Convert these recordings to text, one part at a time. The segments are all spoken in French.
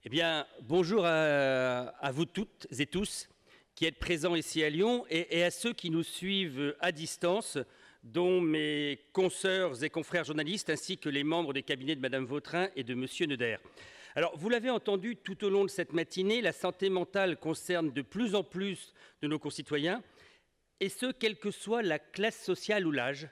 Eh bien, bonjour à vous toutes et tous qui êtes présents ici à Lyon et à ceux qui nous suivent à distance, dont mes consoeurs et confrères journalistes, ainsi que les membres des cabinets de Madame Vautrin et de Monsieur Neuder. Alors, vous l'avez entendu tout au long de cette matinée, la santé mentale concerne de plus en plus de nos concitoyens, et ce, quelle que soit la classe sociale ou l'âge.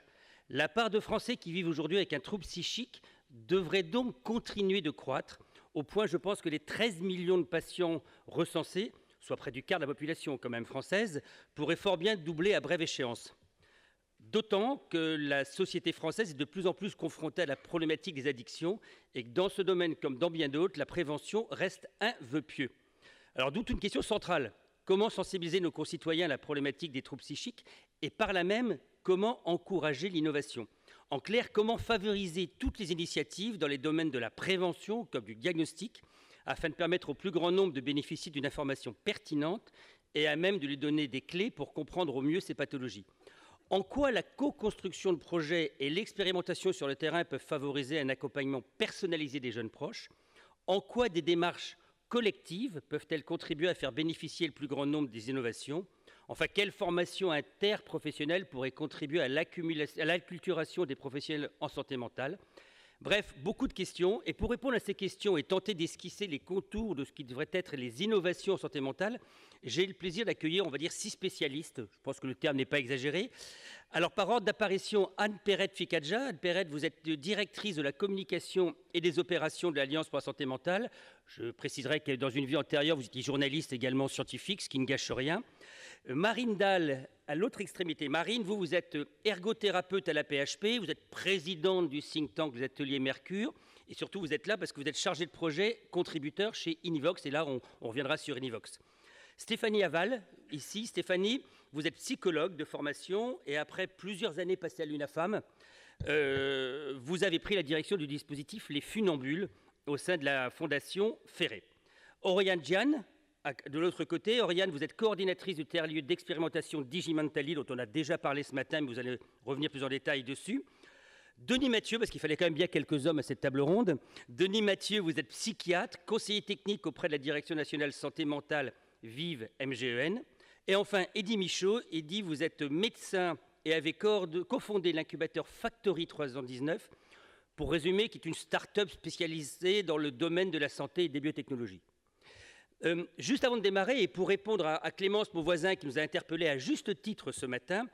La part de Français qui vivent aujourd'hui avec un trouble psychique devrait donc continuer de croître, au point, je pense, que les 13 millions de patients recensés, soit près du quart de la population quand même française, pourraient fort bien doubler à brève échéance. D'autant que la société française est de plus en plus confrontée à la problématique des addictions et que dans ce domaine, comme dans bien d'autres, la prévention reste un vœu pieux. Alors d'où une question centrale. Comment sensibiliser nos concitoyens à la problématique des troubles psychiques et par là même, comment encourager l'innovation? En clair, comment favoriser toutes les initiatives dans les domaines de la prévention comme du diagnostic afin de permettre au plus grand nombre de bénéficier d'une information pertinente et à même de lui donner des clés pour comprendre au mieux ces pathologies? En quoi la co-construction de projets et l'expérimentation sur le terrain peuvent favoriser un accompagnement personnalisé des jeunes proches? En quoi des démarches collectives peuvent-elles contribuer à faire bénéficier le plus grand nombre des innovations? Enfin, quelle formation interprofessionnelle pourrait contribuer à l'acculturation des professionnels en santé mentale? Bref, beaucoup de questions. Et pour répondre à ces questions et tenter d'esquisser les contours de ce qui devraient être les innovations en santé mentale, j'ai le plaisir d'accueillir, on va dire, 6 spécialistes. Je pense que le terme n'est pas exagéré. Alors, par ordre d'apparition, Anne Perret-Ficadja. Anne Perret, vous êtes directrice de la communication et des opérations de l'Alliance pour la santé mentale. Je préciserai que dans une vie antérieure, vous étiez journaliste également scientifique, ce qui ne gâche rien. Marine Dahl, à l'autre extrémité. Marine, vous êtes ergothérapeute à la PHP, vous êtes présidente du think tank des ateliers Mercure, et surtout vous êtes là parce que vous êtes chargée de projet contributeur chez Inivox, et là on reviendra sur Inivox. Stéphanie Aval, ici. Stéphanie, vous êtes psychologue de formation, et après plusieurs années passées à l'UNAFAM, vous avez pris la direction du dispositif Les Funambules au sein de la Fondation Ferré. Oriane Gian, de l'autre côté, Oriane, vous êtes coordinatrice du tiers-lieu d'expérimentation Digimantali, dont on a déjà parlé ce matin, mais vous allez revenir plus en détail dessus. Denis Mathieu, parce qu'il fallait quand même bien quelques hommes à cette table ronde. Denis Mathieu, vous êtes psychiatre, conseiller technique auprès de la Direction nationale santé mentale Vive MGEN. Et enfin, Eddy Michaud. Eddy, vous êtes médecin et avez cofondé l'incubateur Factory 319, pour résumer, qui est une start-up spécialisée dans le domaine de la santé et des biotechnologies. Juste avant de démarrer, et pour répondre à Clémence, mon voisin, qui nous a interpellés à juste titre ce matin,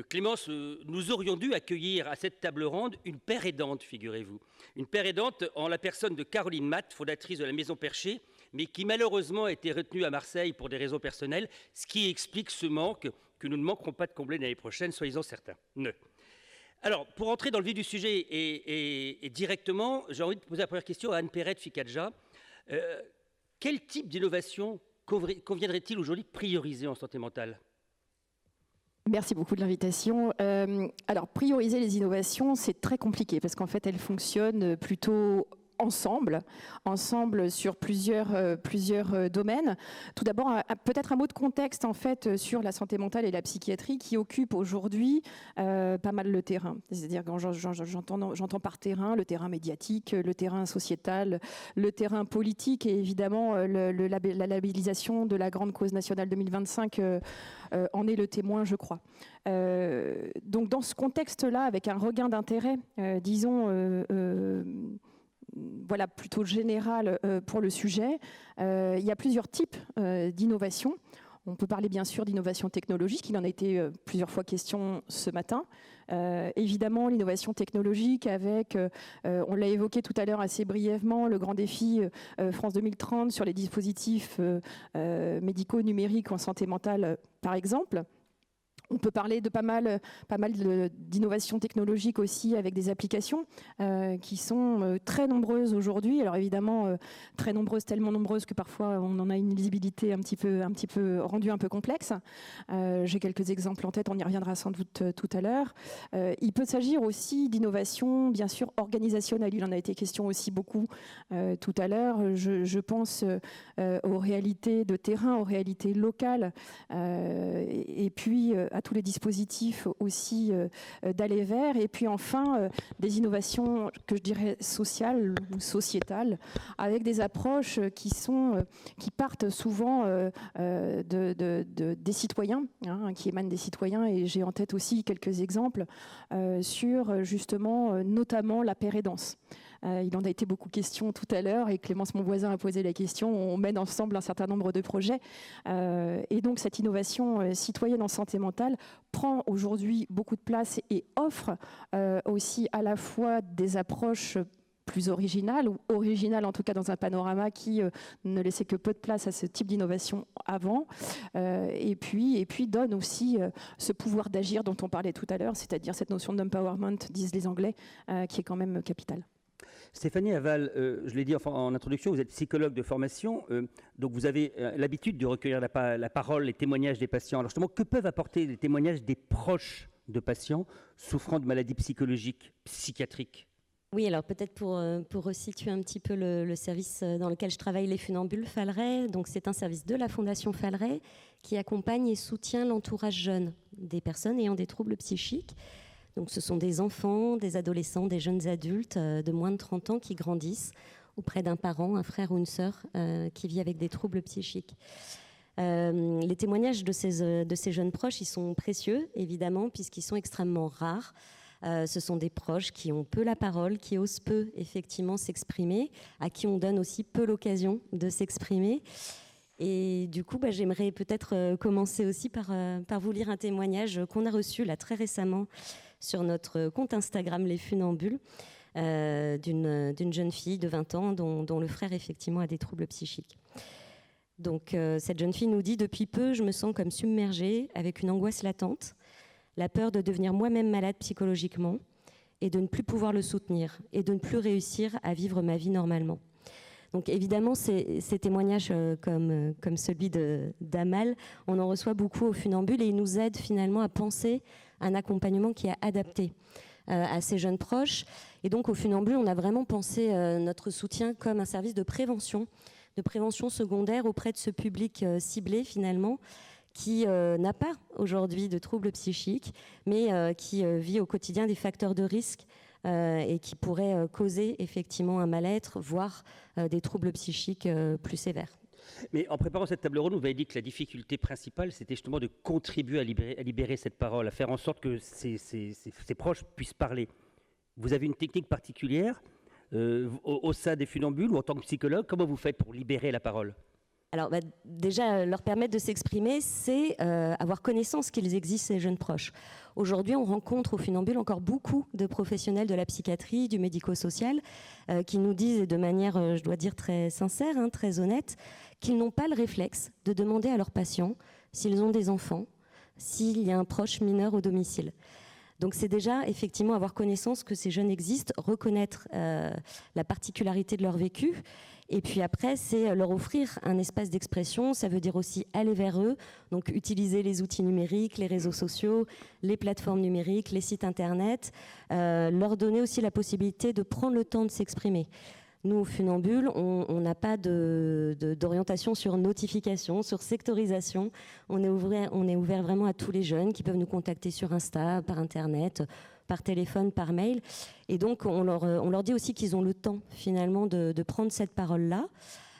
Clémence, nous aurions dû accueillir à cette table ronde une père aidante, figurez-vous. Une père aidante en la personne de Caroline Matt, fondatrice de la Maison Perchée, mais qui malheureusement a été retenue à Marseille pour des raisons personnelles, ce qui explique ce manque que nous ne manquerons pas de combler l'année prochaine, soyez-en certains. Alors, pour entrer dans le vif du sujet et directement, j'ai envie de poser la première question à Anne Perret-Ficadja. Quel type d'innovation conviendrait-il aujourd'hui de prioriser en santé mentale? Merci beaucoup de l'invitation. Alors, prioriser les innovations, c'est très compliqué parce qu'en fait, elles fonctionnent plutôt ensemble sur plusieurs domaines. Tout d'abord, peut-être un mot de contexte en fait sur la santé mentale et la psychiatrie qui occupe aujourd'hui pas mal le terrain. C'est-à-dire quand j'entends par terrain le terrain médiatique, le terrain sociétal, le terrain politique et évidemment la labellisation de la grande cause nationale 2025 en est le témoin, je crois. Donc dans ce contexte-là, avec un regain d'intérêt, disons voilà, plutôt général pour le sujet. Il y a plusieurs types d'innovation. On peut parler bien sûr d'innovation technologique, il en a été plusieurs fois question ce matin. Évidemment, l'innovation technologique avec, on l'a évoqué tout à l'heure assez brièvement, le grand défi France 2030 sur les dispositifs médicaux numériques en santé mentale, par exemple. On peut parler de pas mal d'innovations technologiques aussi avec des applications qui sont très nombreuses aujourd'hui. Alors évidemment, très nombreuses, tellement nombreuses que parfois on en a une lisibilité un petit peu rendue un peu complexe. J'ai quelques exemples en tête, on y reviendra sans doute tout à l'heure. Il peut s'agir aussi d'innovations, bien sûr, organisationnelles. Il en a été question aussi beaucoup tout à l'heure. Je pense aux réalités de terrain, aux réalités locales et puis à tous les dispositifs aussi d'aller vers. Et puis enfin, des innovations que je dirais sociales ou sociétales, avec des approches qui partent souvent des citoyens, qui émanent des citoyens. Et j'ai en tête aussi quelques exemples sur justement notamment la pérédance. Il en a été beaucoup question tout à l'heure et Clémence, mon voisin, a posé la question. On mène ensemble un certain nombre de projets. Et donc cette innovation citoyenne en santé mentale prend aujourd'hui beaucoup de place et offre aussi à la fois des approches plus originales, ou originales en tout cas dans un panorama qui ne laissait que peu de place à ce type d'innovation avant, et puis donne aussi ce pouvoir d'agir dont on parlait tout à l'heure, c'est-à-dire cette notion d'empowerment, disent les Anglais, qui est quand même capitale. Stéphanie Aval, je l'ai dit en introduction, vous êtes psychologue de formation, donc vous avez l'habitude de recueillir la parole, les témoignages des patients. Alors justement, que peuvent apporter les témoignages des proches de patients souffrant de maladies psychologiques, psychiatriques ? Oui, alors peut-être pour resituer un petit peu le service dans lequel je travaille, les Funambules Falleret. Donc c'est un service de la Fondation Falleret qui accompagne et soutient l'entourage jeune des personnes ayant des troubles psychiques. Donc ce sont des enfants, des adolescents, des jeunes adultes de moins de 30 ans qui grandissent auprès d'un parent, un frère ou une sœur qui vit avec des troubles psychiques. Les témoignages de ces jeunes proches, ils sont précieux, évidemment, puisqu'ils sont extrêmement rares. Ce sont des proches qui ont peu la parole, qui osent peu, effectivement, s'exprimer, à qui on donne aussi peu l'occasion de s'exprimer. Et du coup, j'aimerais peut-être commencer aussi par vous lire un témoignage qu'on a reçu là très récemment sur notre compte Instagram Les Funambules, d'une jeune fille de 20 ans dont le frère effectivement a des troubles psychiques. Donc cette jeune fille nous dit « Depuis peu, je me sens comme submergée avec une angoisse latente, la peur de devenir moi-même malade psychologiquement et de ne plus pouvoir le soutenir et de ne plus réussir à vivre ma vie normalement. » Donc évidemment, ces témoignages comme celui d'Amal, on en reçoit beaucoup au Funambule et ils nous aident finalement à penser un accompagnement qui est adapté à ces jeunes proches. Et donc au Funambule, on a vraiment pensé notre soutien comme un service de prévention secondaire auprès de ce public ciblé finalement, qui n'a pas aujourd'hui de troubles psychiques, mais qui vit au quotidien des facteurs de risque et qui pourrait causer effectivement un mal-être, voire des troubles psychiques plus sévères. Mais en préparant cette table ronde, vous avez dit que la difficulté principale, c'était justement de contribuer à libérer cette parole, à faire en sorte que ses proches puissent parler. Vous avez une technique particulière au sein des Funambules ou en tant que psychologue? Comment vous faites pour libérer la parole? Alors déjà, leur permettre de s'exprimer, c'est avoir connaissance qu'ils existent, ces jeunes proches. Aujourd'hui, on rencontre au Funambule encore beaucoup de professionnels de la psychiatrie, du médico-social, qui nous disent, et de manière, je dois dire, très sincère, très honnête, qu'ils n'ont pas le réflexe de demander à leurs patients s'ils ont des enfants, s'il y a un proche mineur au domicile. Donc c'est déjà effectivement avoir connaissance que ces jeunes existent, reconnaître la particularité de leur vécu. Et puis après, c'est leur offrir un espace d'expression. Ça veut dire aussi aller vers eux, donc utiliser les outils numériques, les réseaux sociaux, les plateformes numériques, les sites internet, leur donner aussi la possibilité de prendre le temps de s'exprimer. Nous, au Funambule, on n'a pas d'orientation sur notification, sur sectorisation. On est ouvert vraiment à tous les jeunes qui peuvent nous contacter sur Insta, par Internet, par téléphone, par mail. Et donc, on leur dit aussi qu'ils ont le temps, finalement, de prendre cette parole-là.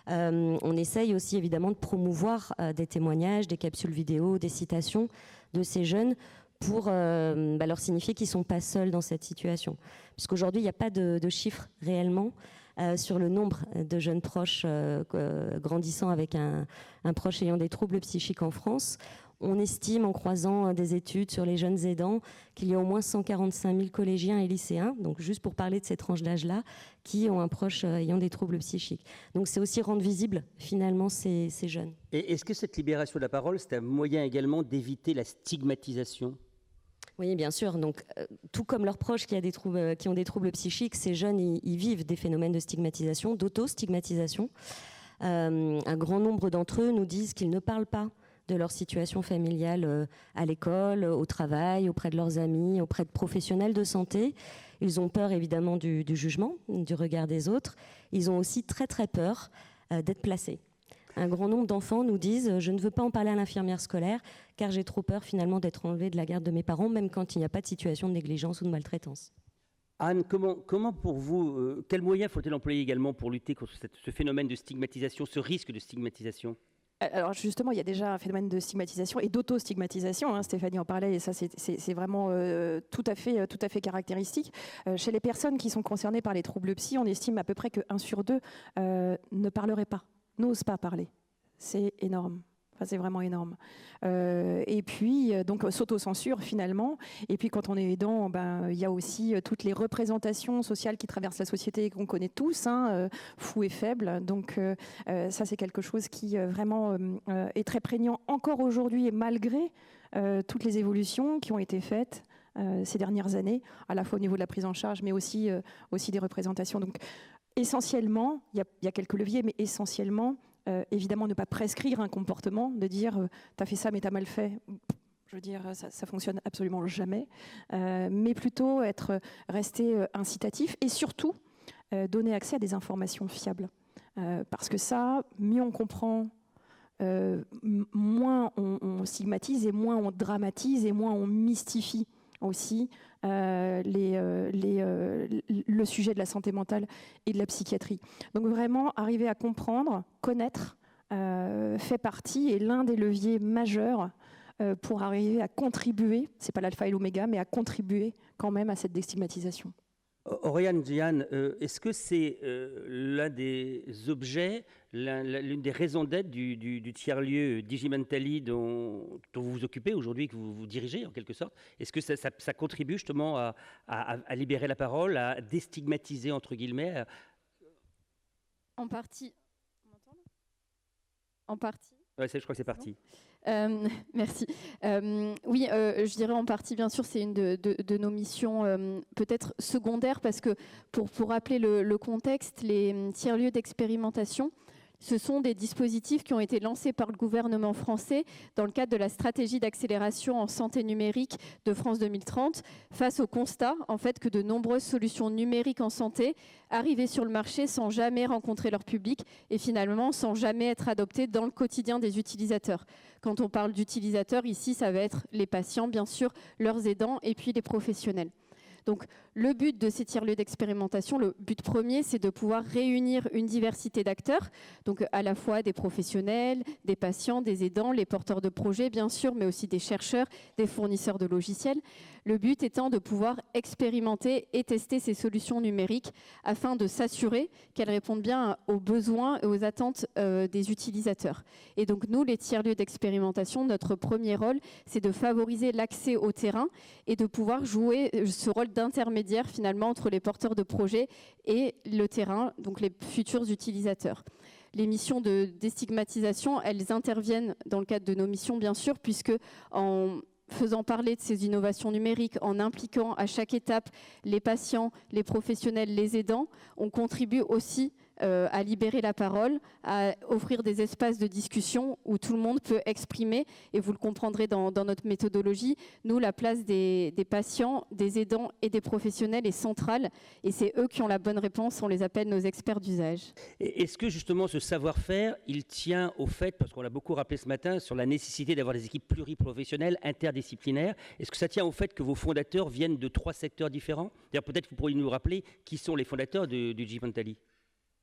On essaye aussi, évidemment, de promouvoir des témoignages, des capsules vidéo, des citations de ces jeunes pour leur signifier qu'ils ne sont pas seuls dans cette situation. Puisqu'aujourd'hui, il n'y a pas de chiffres réellement sur le nombre de jeunes proches grandissant avec un proche ayant des troubles psychiques en France. On estime, en croisant des études sur les jeunes aidants, qu'il y a au moins 145 000 collégiens et lycéens, donc juste pour parler de ces tranches d'âge-là, qui ont un proche ayant des troubles psychiques. Donc c'est aussi rendre visible finalement ces jeunes. Et est-ce que cette libération de la parole, c'est un moyen également d'éviter la stigmatisation ? Oui, bien sûr. Donc, tout comme leurs proches qui ont des troubles psychiques, ces jeunes, ils vivent des phénomènes de stigmatisation, d'auto-stigmatisation. Un grand nombre d'entre eux nous disent qu'ils ne parlent pas de leur situation familiale à l'école, au travail, auprès de leurs amis, auprès de professionnels de santé. Ils ont peur évidemment du jugement, du regard des autres. Ils ont aussi très très peur d'être placés. un grand nombre d'enfants nous disent « je ne veux pas en parler à l'infirmière scolaire car j'ai trop peur finalement d'être enlevée de la garde de mes parents, même quand il n'y a pas de situation de négligence ou de maltraitance ». Anne, comment pour vous, quels moyens faut-il employer également pour lutter contre ce phénomène de stigmatisation, ce risque de stigmatisation ? Alors justement, il y a déjà un phénomène de stigmatisation et d'auto-stigmatisation, hein, Stéphanie en parlait, et ça c'est vraiment tout à fait caractéristique. Chez les personnes qui sont concernées par les troubles psy, on estime à peu près que 1 sur 2 ne parlerait pas, n'ose pas parler. C'est énorme. Enfin, c'est vraiment énorme. Et puis, donc, s'auto-censure finalement. Et puis, quand on est aidant, il y a aussi toutes les représentations sociales qui traversent la société et qu'on connaît tous, hein, fou et faible. Donc, ça, c'est quelque chose qui vraiment est très prégnant encore aujourd'hui, et malgré toutes les évolutions qui ont été faites ces dernières années, à la fois au niveau de la prise en charge, mais aussi des représentations. Donc, essentiellement, il y a quelques leviers, mais essentiellement, évidemment, ne pas prescrire un comportement, de dire t'as fait ça mais t'as mal fait. Je veux dire, ça fonctionne absolument jamais. Mais plutôt rester incitatif et surtout donner accès à des informations fiables. Parce que ça, mieux on comprend, moins on stigmatise et moins on dramatise et moins on mystifie aussi le sujet de la santé mentale et de la psychiatrie. Donc vraiment, arriver à comprendre, connaître, fait partie et l'un des leviers majeurs pour arriver à contribuer, c'est pas l'alpha et l'oméga, mais à contribuer quand même à cette déstigmatisation. Oriane Gian, est-ce que c'est l'un des objets, l'une des raisons d'être du tiers-lieu Digimentaly dont vous vous occupez aujourd'hui, que vous dirigez en quelque sorte? Est-ce que ça contribue justement à libérer la parole, à déstigmatiser entre guillemets? En partie. En partie. Ouais, je crois que c'est parti. Merci. Oui, je dirais en partie, bien sûr, c'est une de nos missions peut-être secondaires, parce que pour rappeler le contexte, les tiers-lieux d'expérimentation, ce sont des dispositifs qui ont été lancés par le gouvernement français dans le cadre de la stratégie d'accélération en santé numérique de France 2030, face au constat en fait, que de nombreuses solutions numériques en santé arrivaient sur le marché sans jamais rencontrer leur public et finalement sans jamais être adoptées dans le quotidien des utilisateurs. Quand on parle d'utilisateurs, ici, ça va être les patients, bien sûr, leurs aidants et puis les professionnels. Donc, le but de ces tiers-lieux d'expérimentation, le but premier, c'est de pouvoir réunir une diversité d'acteurs, donc à la fois des professionnels, des patients, des aidants, les porteurs de projets, bien sûr, mais aussi des chercheurs, des fournisseurs de logiciels. Le but étant de pouvoir expérimenter et tester ces solutions numériques afin de s'assurer qu'elles répondent bien aux besoins et aux attentes des utilisateurs. Et donc, nous, les tiers-lieux d'expérimentation, notre premier rôle, c'est de favoriser l'accès au terrain et de pouvoir jouer ce rôle d'intermédiaire finalement entre les porteurs de projets et le terrain, donc les futurs utilisateurs. Les missions de déstigmatisation, elles interviennent dans le cadre de nos missions, bien sûr, puisque en faisant parler de ces innovations numériques, en impliquant à chaque étape les patients, les professionnels, les aidants, on contribue aussi à libérer la parole, à offrir des espaces de discussion où tout le monde peut exprimer, et vous le comprendrez dans notre méthodologie, nous, la place des patients, des aidants et des professionnels est centrale, et c'est eux qui ont la bonne réponse, on les appelle nos experts d'usage. Est-ce que justement ce savoir-faire, il tient au fait, parce qu'on l'a beaucoup rappelé ce matin, sur la nécessité d'avoir des équipes pluriprofessionnelles, interdisciplinaires, est-ce que ça tient au fait que vos fondateurs viennent de 3 secteurs différents? D'ailleurs, peut-être que vous pourriez nous rappeler qui sont les fondateurs du Digimentaly.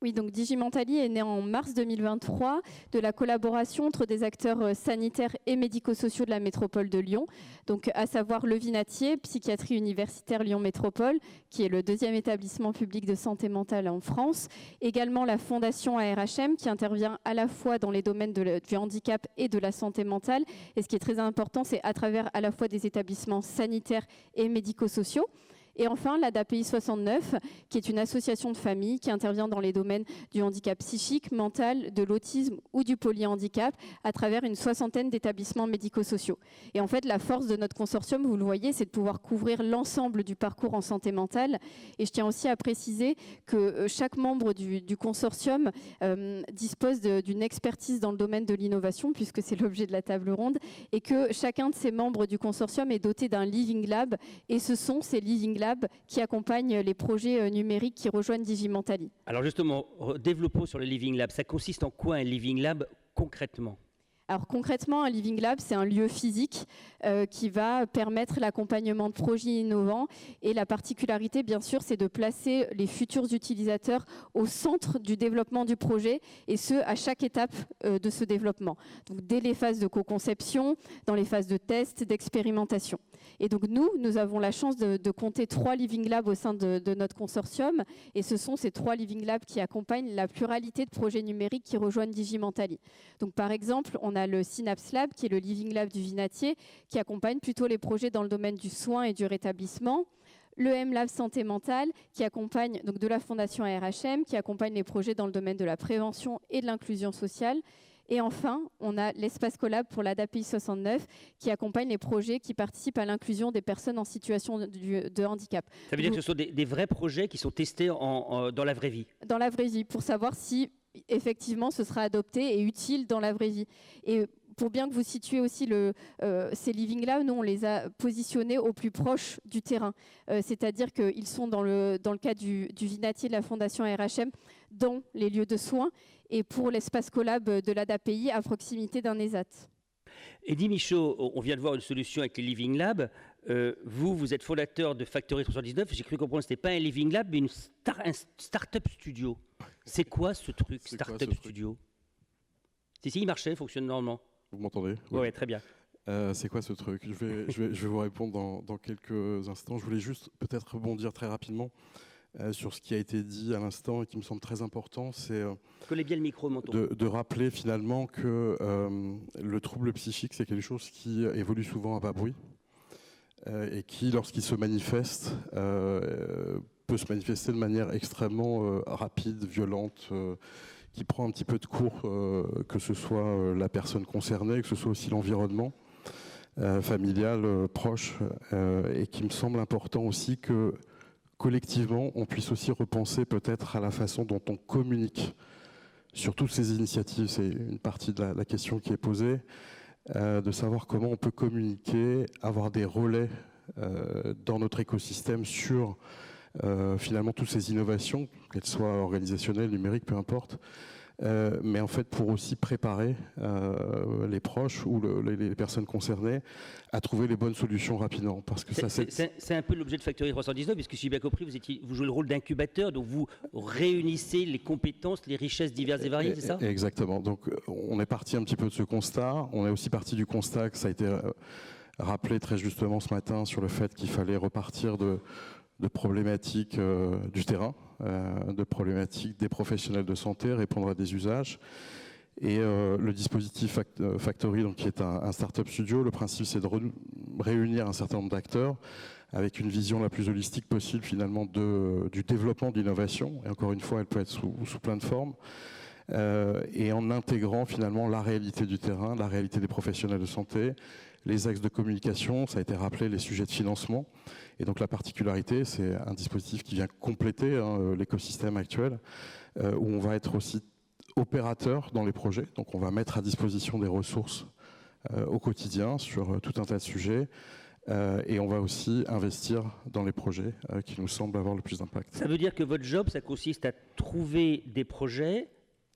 Oui, donc Digimentaly est né en mars 2023 de la collaboration entre des acteurs sanitaires et médico-sociaux de la métropole de Lyon, donc à savoir le Vinatier, Psychiatrie universitaire Lyon Métropole, qui est le 2e établissement public de santé mentale en France, également la Fondation ARHM, qui intervient à la fois dans les domaines du handicap et de la santé mentale, et ce qui est très important, c'est à travers à la fois des établissements sanitaires et médico-sociaux. Et enfin, l'ADAPI 69, qui est une association de familles qui intervient dans les domaines du handicap psychique, mental, de l'autisme ou du polyhandicap à travers une 60aine d'établissements médico-sociaux. Et en fait, la force de notre consortium, vous le voyez, c'est de pouvoir couvrir l'ensemble du parcours en santé mentale. Et je tiens aussi à préciser que chaque membre du consortium dispose d'une expertise dans le domaine de l'innovation, puisque c'est l'objet de la table ronde, et que chacun de ces membres du consortium est doté d'un Living Lab, et ce sont ces Living Labs qui accompagnent les projets numériques qui rejoignent Digimentaly. Alors justement, développons sur le Living Lab. Ça consiste en quoi un Living Lab concrètement? Alors concrètement, un Living Lab, c'est un lieu physique qui va permettre l'accompagnement de projets innovants. Et la particularité, bien sûr, c'est de placer les futurs utilisateurs au centre du développement du projet, et ce, à chaque étape de ce développement. Donc dès les phases de co-conception, dans les phases de test, d'expérimentation. Et donc nous avons la chance de compter 3 Living Labs au sein de notre consortium. Et ce sont ces 3 Living Labs qui accompagnent la pluralité de projets numériques qui rejoignent Digimentaly. Donc par exemple, on a le Synapse Lab, qui est le Living Lab du Vinatier, qui accompagne plutôt les projets dans le domaine du soin et du rétablissement. Le M-Lab Santé Mentale, qui accompagne, donc de la Fondation ARHM, qui accompagne les projets dans le domaine de la prévention et de l'inclusion sociale. Et enfin, on a l'Espace Collab pour l'ADAPI 69, qui accompagne les projets qui participent à l'inclusion des personnes en situation de handicap. Ça veut dire que ce sont des vrais projets qui sont testés dans la vraie vie? Dans la vraie vie, pour savoir si effectivement ce sera adopté et utile dans la vraie vie. Et pour bien que vous situiez aussi ces Living Labs, nous on les a positionnés au plus proche du terrain. C'est-à-dire qu'ils sont dans le cas du Vinatier de la Fondation ARHM, dans les lieux de soins, et pour l'espace collab de l'ADAPI à proximité d'un ESAT. Eddy Michaud, on vient de voir une solution avec les Living Labs. Vous êtes fondateur de Factory 319. J'ai cru comprendre que ce n'était pas un Living Lab, mais un Startup Studio. C'est quoi ce truc, Startup Studio? Si, il marchait, il fonctionne normalement. Vous m'entendez? Oui, très bien. C'est quoi ce truc? Je vais vous répondre dans quelques instants. Je voulais juste peut-être rebondir très rapidement sur ce qui a été dit à l'instant et qui me semble très important. C'est collez bien le micro, de rappeler finalement que le trouble psychique, c'est quelque chose qui évolue souvent à bas bruit et qui, lorsqu'il se manifeste, peut se manifester de manière extrêmement rapide, violente, qui prend un petit peu de cours, que ce soit la personne concernée, que ce soit aussi l'environnement familial, proche, et qui me semble important aussi que collectivement, on puisse aussi repenser peut-être à la façon dont on communique sur toutes ces initiatives. C'est une partie de la question qui est posée, de savoir comment on peut communiquer, avoir des relais dans notre écosystème sur finalement toutes ces innovations, qu'elles soient organisationnelles, numériques, peu importe, mais en fait pour aussi préparer les proches ou les personnes concernées à trouver les bonnes solutions rapidement. Parce que c'est un peu l'objet de Factory 319, puisque si j'ai bien compris, vous jouez le rôle d'incubateur, donc vous réunissez les compétences, les richesses diverses et variées, c'est ça? Exactement. Donc on est parti un petit peu de ce constat. On est aussi parti du constat que ça a été rappelé très justement ce matin sur le fait qu'il fallait repartir de problématiques du terrain, de problématiques des professionnels de santé, répondre à des usages. Et le dispositif Factory, donc, qui est un startup studio, le principe c'est de réunir un certain nombre d'acteurs avec une vision la plus holistique possible finalement du développement de l'innovation. Et encore une fois, elle peut être sous plein de formes. Et en intégrant finalement la réalité du terrain, la réalité des professionnels de santé, les axes de communication, ça a été rappelé, les sujets de financement. Et donc la particularité, c'est un dispositif qui vient compléter l'écosystème actuel, où on va être aussi opérateur dans les projets. Donc on va mettre à disposition des ressources au quotidien sur tout un tas de sujets. Et on va aussi investir dans les projets qui nous semblent avoir le plus d'impact. Ça veut dire que votre job, ça consiste à trouver des projets,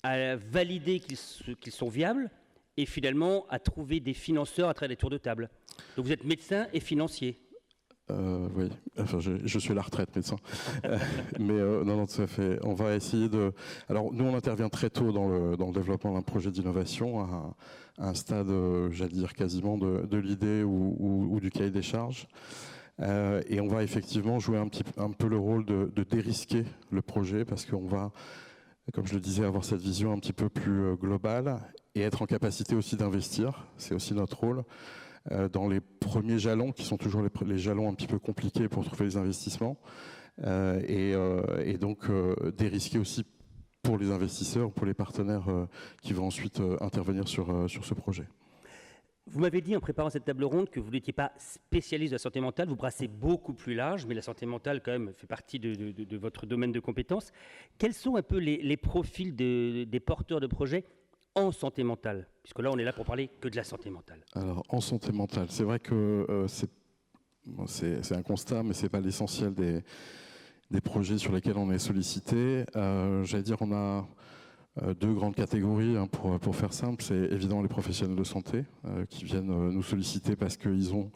à valider qu'ils sont viables, et finalement à trouver des financeurs à travers des tours de table. Donc vous êtes médecin et financier. Oui, enfin, je suis à la retraite médecin. Mais non, tout à fait. On va essayer de... Alors nous, on intervient très tôt dans le développement d'un projet d'innovation, à un stade, j'allais dire quasiment de l'idée ou du cahier des charges. Et on va effectivement jouer un peu le rôle de dérisquer le projet, parce qu'on va, comme je le disais, avoir cette vision un petit peu plus globale et être en capacité aussi d'investir. C'est aussi notre rôle dans les premiers jalons, qui sont toujours les jalons un petit peu compliqués pour trouver les investissements, et donc dérisquer aussi pour les investisseurs, pour les partenaires qui vont ensuite intervenir sur ce projet. Vous m'avez dit en préparant cette table ronde que vous n'étiez pas spécialiste de la santé mentale, vous brassez beaucoup plus large, mais la santé mentale quand même fait partie de votre domaine de compétences. Quels sont un peu les profils des porteurs de projets en santé mentale? Puisque là, on est là pour parler que de la santé mentale. Alors, en santé mentale, c'est vrai que c'est un constat, mais ce n'est pas l'essentiel des projets sur lesquels on est sollicité. J'allais dire, on a deux grandes catégories, hein, pour faire simple. C'est évidemment les professionnels de santé qui viennent nous solliciter parce qu'ils ont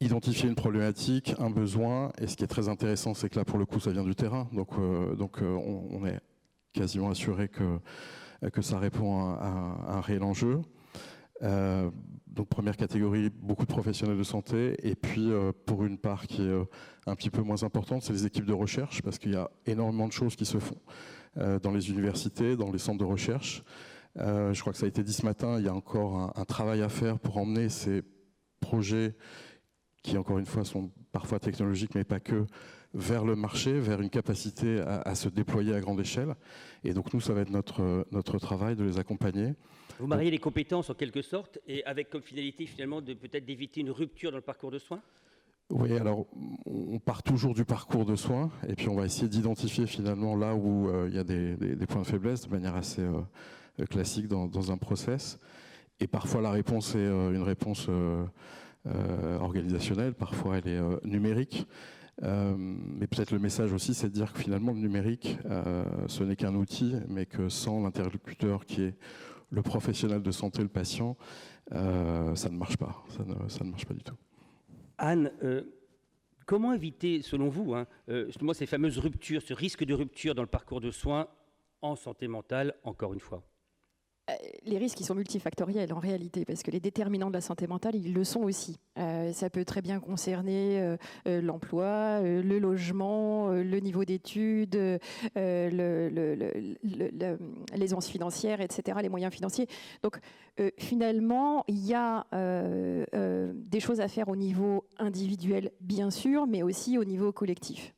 identifié une problématique, un besoin, et ce qui est très intéressant, c'est que là, pour le coup, ça vient du terrain, donc on est quasiment assuré que ça répond à un réel enjeu. Donc première catégorie, beaucoup de professionnels de santé, et puis pour une part qui est un petit peu moins importante, c'est les équipes de recherche, parce qu'il y a énormément de choses qui se font dans les universités, dans les centres de recherche. Je crois que ça a été dit ce matin, il y a encore un travail à faire pour emmener ces projets qui, encore une fois, sont parfois technologiques, mais pas que, vers le marché, vers une capacité à se déployer à grande échelle. Et donc nous, ça va être notre travail de les accompagner. Vous mariez les compétences en quelque sorte, et avec comme finalité finalement de peut-être d'éviter une rupture dans le parcours de soins? Oui, alors on part toujours du parcours de soins, et puis on va essayer d'identifier finalement là où il y a des points de faiblesse de manière assez classique dans un process. Et parfois la réponse est une réponse organisationnelle, parfois elle est numérique. Mais peut-être le message aussi, c'est de dire que finalement le numérique, ce n'est qu'un outil, mais que sans l'interlocuteur qui est le professionnel de santé, le patient, ça ne marche pas. Ça ne marche pas du tout. Anne, comment éviter, selon vous, justement ces fameuses ruptures, ce risque de rupture dans le parcours de soins en santé mentale, encore une fois? Les risques, ils sont multifactoriels en réalité, parce que les déterminants de la santé mentale, ils le sont aussi. Ça peut très bien concerner l'emploi, le logement, le niveau d'études, l'aisance financière, etc., les moyens financiers. Donc finalement, il y a des choses à faire au niveau individuel, bien sûr, mais aussi au niveau collectif.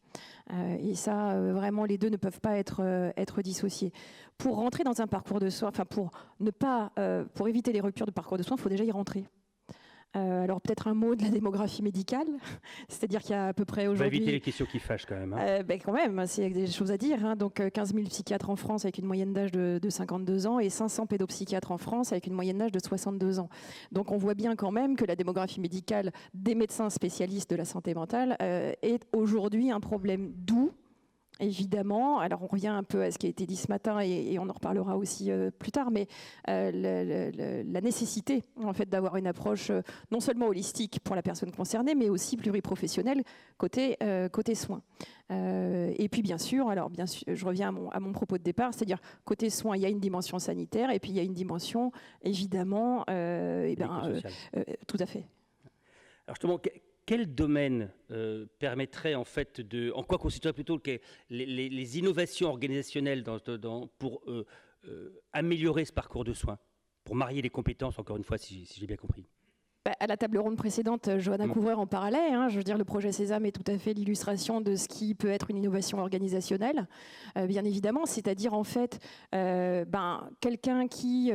Et ça, vraiment, les deux ne peuvent pas être dissociés. Pour rentrer dans un parcours de soins, enfin pour éviter les ruptures de parcours de soins, il faut déjà y rentrer. Alors peut-être un mot de la démographie médicale, c'est-à-dire qu'il y a à peu près aujourd'hui... On va éviter les questions qui fâchent quand même. Quand même, c'est des choses à dire. Hein. Donc 15 000 psychiatres en France avec une moyenne d'âge de 52 ans et 500 pédopsychiatres en France avec une moyenne d'âge de 62 ans. Donc on voit bien quand même que la démographie médicale des médecins spécialistes de la santé mentale est aujourd'hui un problème doux. Évidemment, alors on revient un peu à ce qui a été dit ce matin et on en reparlera aussi plus tard, mais la nécessité en fait d'avoir une approche non seulement holistique pour la personne concernée, mais aussi pluriprofessionnelle côté soins. Et puis bien sûr, je reviens à mon propos de départ, c'est-à-dire côté soins, il y a une dimension sanitaire et puis il y a une dimension évidemment, tout à fait. Alors justement, quel domaine permettrait en fait en quoi consisterait plutôt que les innovations organisationnelles pour améliorer ce parcours de soins, pour marier les compétences, encore une fois, si j'ai bien compris? À la table ronde précédente, Johanna Couvreur en parlait. Je veux dire, le projet Sésame est tout à fait l'illustration de ce qui peut être une innovation organisationnelle, bien évidemment. C'est-à-dire, en fait, quelqu'un qui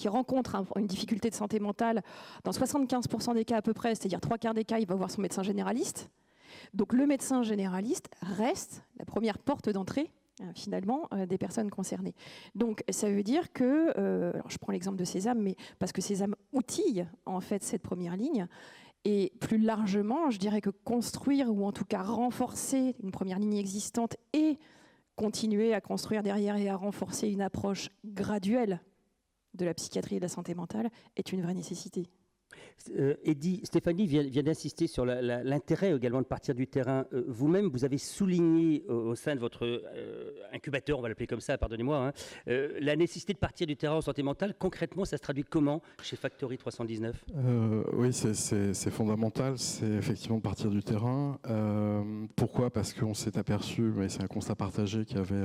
rencontre une difficulté de santé mentale, dans 75% des cas à peu près, c'est-à-dire 3/4 des cas, il va voir son médecin généraliste. Donc, le médecin généraliste reste la première porte d'entrée finalement des personnes concernées. Donc ça veut dire que, alors je prends l'exemple de Sésame, mais parce que Sésame outille en fait cette première ligne, et plus largement, je dirais que construire ou en tout cas renforcer une première ligne existante et continuer à construire derrière et à renforcer une approche graduelle de la psychiatrie et de la santé mentale est une vraie nécessité. Stéphanie vient d'insister sur l'intérêt également de partir du terrain. Vous-même, vous avez souligné au sein de votre incubateur, on va l'appeler comme ça, pardonnez-moi, la nécessité de partir du terrain en santé mentale. Concrètement, ça se traduit comment chez Factory 319 ? Oui, c'est fondamental, c'est effectivement de partir du terrain. Pourquoi ? Parce qu'on s'est aperçu, mais c'est un constat partagé, qu'il y avait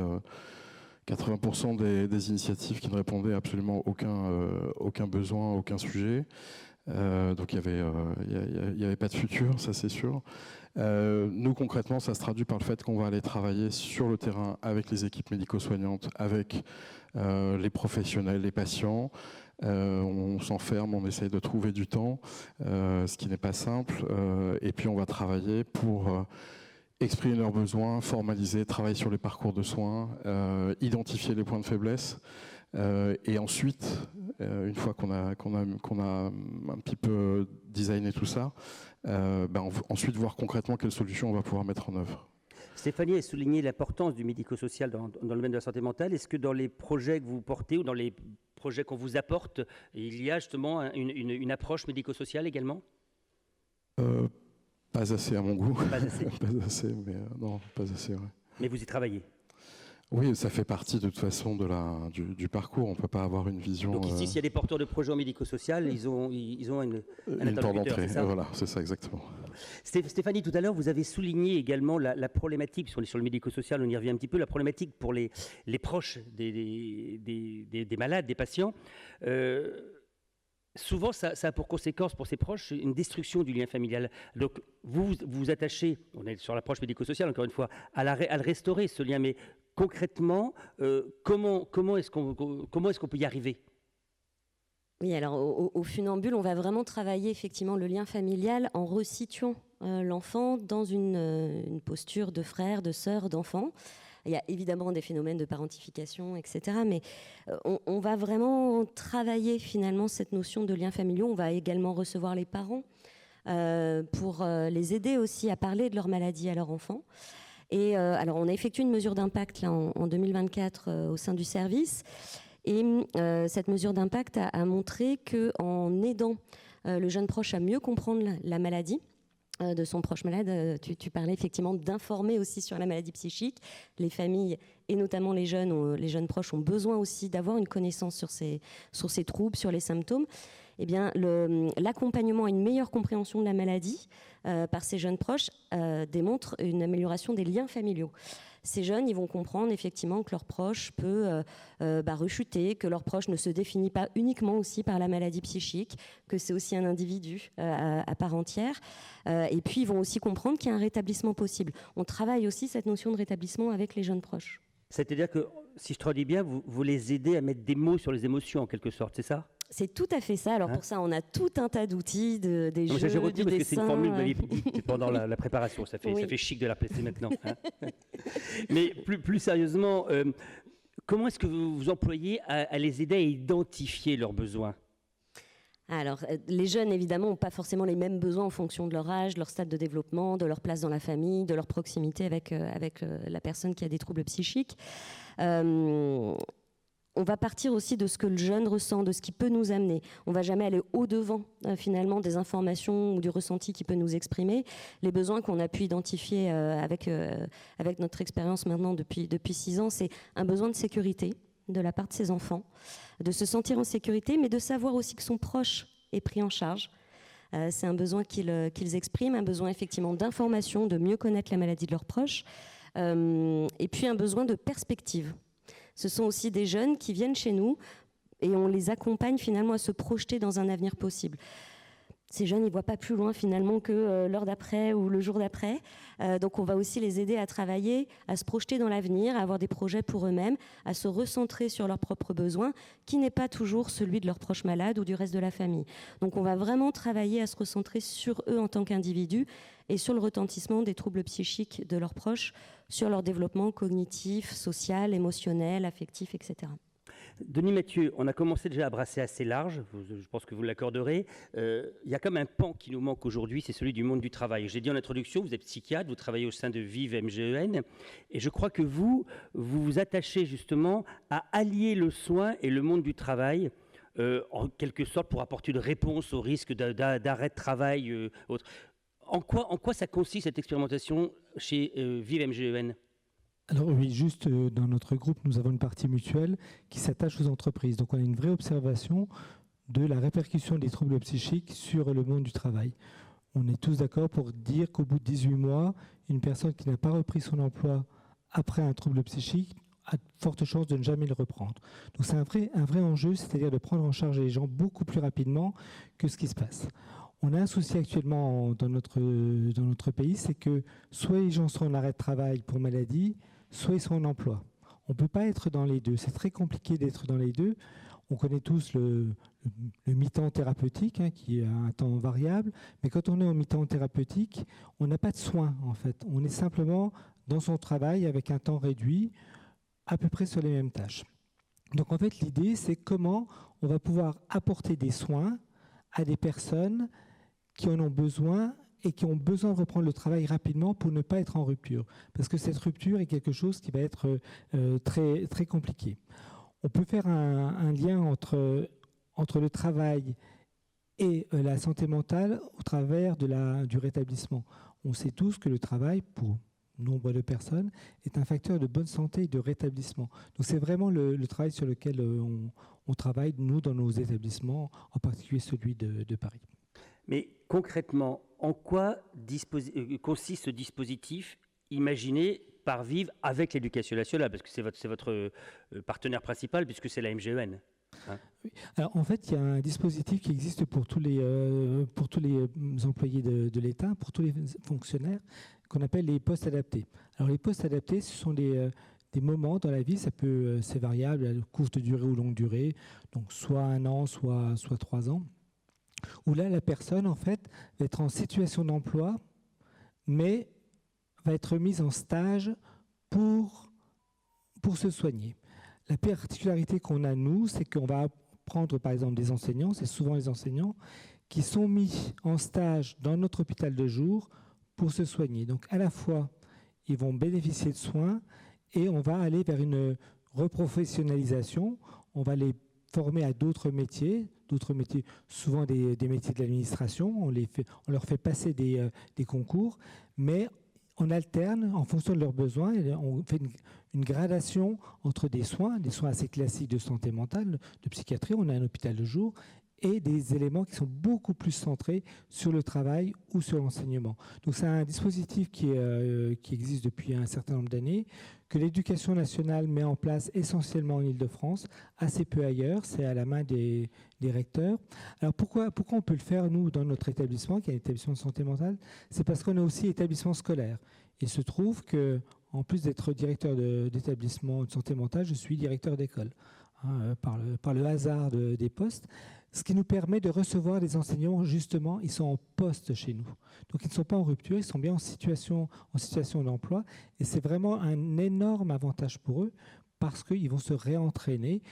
80% des initiatives qui ne répondaient absolument aucun besoin, aucun sujet. Donc il y avait pas de futur, ça c'est sûr. Nous concrètement, ça se traduit par le fait qu'on va aller travailler sur le terrain avec les équipes médico-soignantes, avec les professionnels, les patients. On s'enferme, on essaye de trouver du temps, ce qui n'est pas simple. Et puis on va travailler pour exprimer leurs besoins, formaliser, travailler sur les parcours de soins, identifier les points de faiblesse. Et ensuite, une fois qu'on a un petit peu designé tout ça, ensuite voir concrètement quelles solutions on va pouvoir mettre en œuvre. Stéphanie a souligné l'importance du médico-social dans le domaine de la santé mentale. Est-ce que dans les projets que vous portez ou dans les projets qu'on vous apporte, il y a justement une approche médico-sociale également ? Pas assez à mon goût. Pas assez. Pas assez, mais non, pas assez, ouais. Mais vous y travaillez. Oui, ça fait partie de toute façon du parcours. On ne peut pas avoir une vision. Donc ici, s'il y a des porteurs de projets en médico-social, ils ont un porte interlocuteur, d'entrée. c'est ça ? Voilà, c'est ça exactement. Stéphanie, tout à l'heure, vous avez souligné également la problématique, puisqu'on est sur le médico-social, on y revient un petit peu, la problématique pour les proches des malades, des patients. Souvent, ça a pour conséquence pour ces proches une destruction du lien familial. Donc, vous vous attachez, on est sur l'approche médico-sociale encore une fois, à le restaurer ce lien. Mais concrètement, comment est-ce qu'on peut y arriver ? Oui, alors au Funambule, on va vraiment travailler effectivement le lien familial en resituant l'enfant dans une posture de frère, de sœur, d'enfant. Il y a évidemment des phénomènes de parentification, etc. Mais on va vraiment travailler finalement cette notion de lien familial. On va également recevoir les parents pour les aider aussi à parler de leur maladie à leur enfant. Et alors, on a effectué une mesure d'impact là, en 2024 au sein du service. Et cette mesure d'impact a montré qu'en aidant le jeune proche à mieux comprendre la maladie de son proche malade, tu parlais effectivement d'informer aussi sur la maladie psychique. Les familles et notamment les jeunes proches ont besoin aussi d'avoir une connaissance sur ces troubles, sur les symptômes. Eh bien, l'accompagnement et une meilleure compréhension de la maladie par ces jeunes proches démontre une amélioration des liens familiaux. Ces jeunes, ils vont comprendre effectivement que leur proche peut rechuter, que leur proche ne se définit pas uniquement aussi par la maladie psychique, que c'est aussi un individu à part entière. Et puis, ils vont aussi comprendre qu'il y a un rétablissement possible. On travaille aussi cette notion de rétablissement avec les jeunes proches. C'est-à-dire que, si je traduis bien, vous les aidez à mettre des mots sur les émotions en quelque sorte, c'est ça ? C'est tout à fait ça. Alors pour ça, on a tout un tas d'outils, des jeux, j'ai retenu du parce dessin. Que c'est une formule que vous avez dit pendant la préparation. Ça fait chic de la placer maintenant. Hein. Mais plus sérieusement, comment est-ce que vous vous employez à les aider à identifier leurs besoins ? Alors, les jeunes, évidemment, n'ont pas forcément les mêmes besoins en fonction de leur âge, de leur stade de développement, de leur place dans la famille, de leur proximité avec la personne qui a des troubles psychiques. On va partir aussi de ce que le jeune ressent, de ce qui peut nous amener. On ne va jamais aller au-devant, finalement, des informations ou du ressenti qui peut nous exprimer. Les besoins qu'on a pu identifier avec notre expérience maintenant depuis 6 ans, c'est un besoin de sécurité de la part de ses enfants, de se sentir en sécurité, mais de savoir aussi que son proche est pris en charge. C'est un besoin qu'ils expriment, un besoin effectivement d'information, de mieux connaître la maladie de leurs proches, et puis un besoin de perspective. Ce sont aussi des jeunes qui viennent chez nous et on les accompagne finalement à se projeter dans un avenir possible. Ces jeunes, ils ne voient pas plus loin finalement que l'heure d'après ou le jour d'après. Donc on va aussi les aider à travailler, à se projeter dans l'avenir, à avoir des projets pour eux-mêmes, à se recentrer sur leurs propres besoins, qui n'est pas toujours celui de leurs proches malades ou du reste de la famille. Donc on va vraiment travailler à se recentrer sur eux en tant qu'individus et sur le retentissement des troubles psychiques de leurs proches, sur leur développement cognitif, social, émotionnel, affectif, etc. Denis Mathieu, on a commencé déjà à brasser assez large, je pense que vous l'accorderez. Il y a comme un pan qui nous manque aujourd'hui, c'est celui du monde du travail. J'ai dit en introduction, vous êtes psychiatre, vous travaillez au sein de Vive MGEN, et je crois que vous vous attachez justement à allier le soin et le monde du travail, en quelque sorte pour apporter une réponse au risque d'arrêt de travail. Autre. En quoi ça consiste cette expérimentation chez Vive MGEN ? Alors oui, juste dans notre groupe, nous avons une partie mutuelle qui s'attache aux entreprises. Donc on a une vraie observation de la répercussion des troubles psychiques sur le monde du travail. On est tous d'accord pour dire qu'au bout de 18 mois, une personne qui n'a pas repris son emploi après un trouble psychique a de fortes chances de ne jamais le reprendre. Donc c'est un vrai enjeu, c'est-à-dire de prendre en charge les gens beaucoup plus rapidement que ce qui se passe. On a un souci actuellement dans notre pays, c'est que soit les gens sont en arrêt de travail pour maladie, soit ils sont en emploi. On ne peut pas être dans les deux. C'est très compliqué d'être dans les deux. On connaît tous le mi-temps thérapeutique, qui est un temps variable. Mais quand on est en mi-temps thérapeutique, on n'a pas de soins, en fait. On est simplement dans son travail avec un temps réduit, à peu près sur les mêmes tâches. Donc, en fait, l'idée, c'est comment on va pouvoir apporter des soins à des personnes qui en ont besoin et qui ont besoin de reprendre le travail rapidement pour ne pas être en rupture. Parce que cette rupture est quelque chose qui va être très, très compliqué. On peut faire un lien entre le travail et la santé mentale au travers du rétablissement. On sait tous que le travail, pour nombre de personnes, est un facteur de bonne santé et de rétablissement. Donc c'est vraiment le travail sur lequel on travaille, nous, dans nos établissements, en particulier celui de Paris. Mais concrètement, en quoi consiste ce dispositif imaginé par Vive avec l'éducation nationale? Parce que c'est votre partenaire principal, puisque c'est la MGEN. Hein. Oui. Alors, en fait, il y a un dispositif qui existe pour tous les employés de l'État, pour tous les fonctionnaires, qu'on appelle les postes adaptés. Alors, les postes adaptés, ce sont des moments dans la vie, c'est variable, à courte durée ou longue durée, donc soit 1 an, soit 3 ans, où là, la personne, en fait, va être en situation d'emploi, mais va être mise en stage pour se soigner. La particularité qu'on a, nous, c'est qu'on va prendre, par exemple, des enseignants, c'est souvent les enseignants, qui sont mis en stage dans notre hôpital de jour pour se soigner. Donc, à la fois, ils vont bénéficier de soins et on va aller vers une reprofessionnalisation. On va les former à d'autres métiers, souvent des métiers de l'administration. On leur fait passer des concours, mais on alterne en fonction de leurs besoins et on fait une gradation entre des soins assez classiques de santé mentale, de psychiatrie, on a un hôpital de jour, et des éléments qui sont beaucoup plus centrés sur le travail ou sur l'enseignement. Donc c'est un dispositif qui existe depuis un certain nombre d'années, que l'Éducation nationale met en place essentiellement en Île-de-France, assez peu ailleurs, c'est à la main des recteurs. Alors pourquoi on peut le faire, nous, dans notre établissement, qui est un établissement de santé mentale? C'est parce qu'on a aussi établissement scolaire. Il se trouve que, en plus d'être directeur d'établissement de santé mentale, je suis directeur d'école, par le hasard des postes. Ce qui nous permet de recevoir des enseignants, justement, ils sont en poste chez nous. Donc, ils ne sont pas en rupture, ils sont bien en situation d'emploi. Et c'est vraiment un énorme avantage pour eux parce qu'ils vont se réentraîner.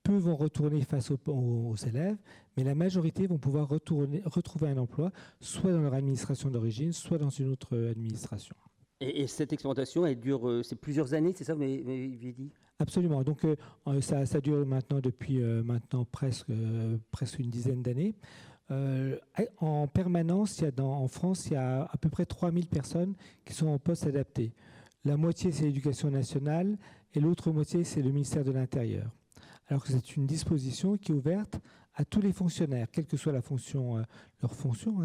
Peu vont retourner face aux élèves, mais la majorité vont pouvoir retrouver un emploi, soit dans leur administration d'origine, soit dans une autre administration. Et cette expérimentation, elle dure, c'est plusieurs années, c'est ça, vous m'avez dit? Absolument. Donc, ça dure maintenant depuis presque une dizaine d'années. En permanence, en France, il y a à peu près 3000 personnes qui sont en poste adapté. La moitié, c'est l'Éducation nationale et l'autre moitié, c'est le ministère de l'Intérieur. Alors que c'est une disposition qui est ouverte à tous les fonctionnaires, quelle que soit leur fonction,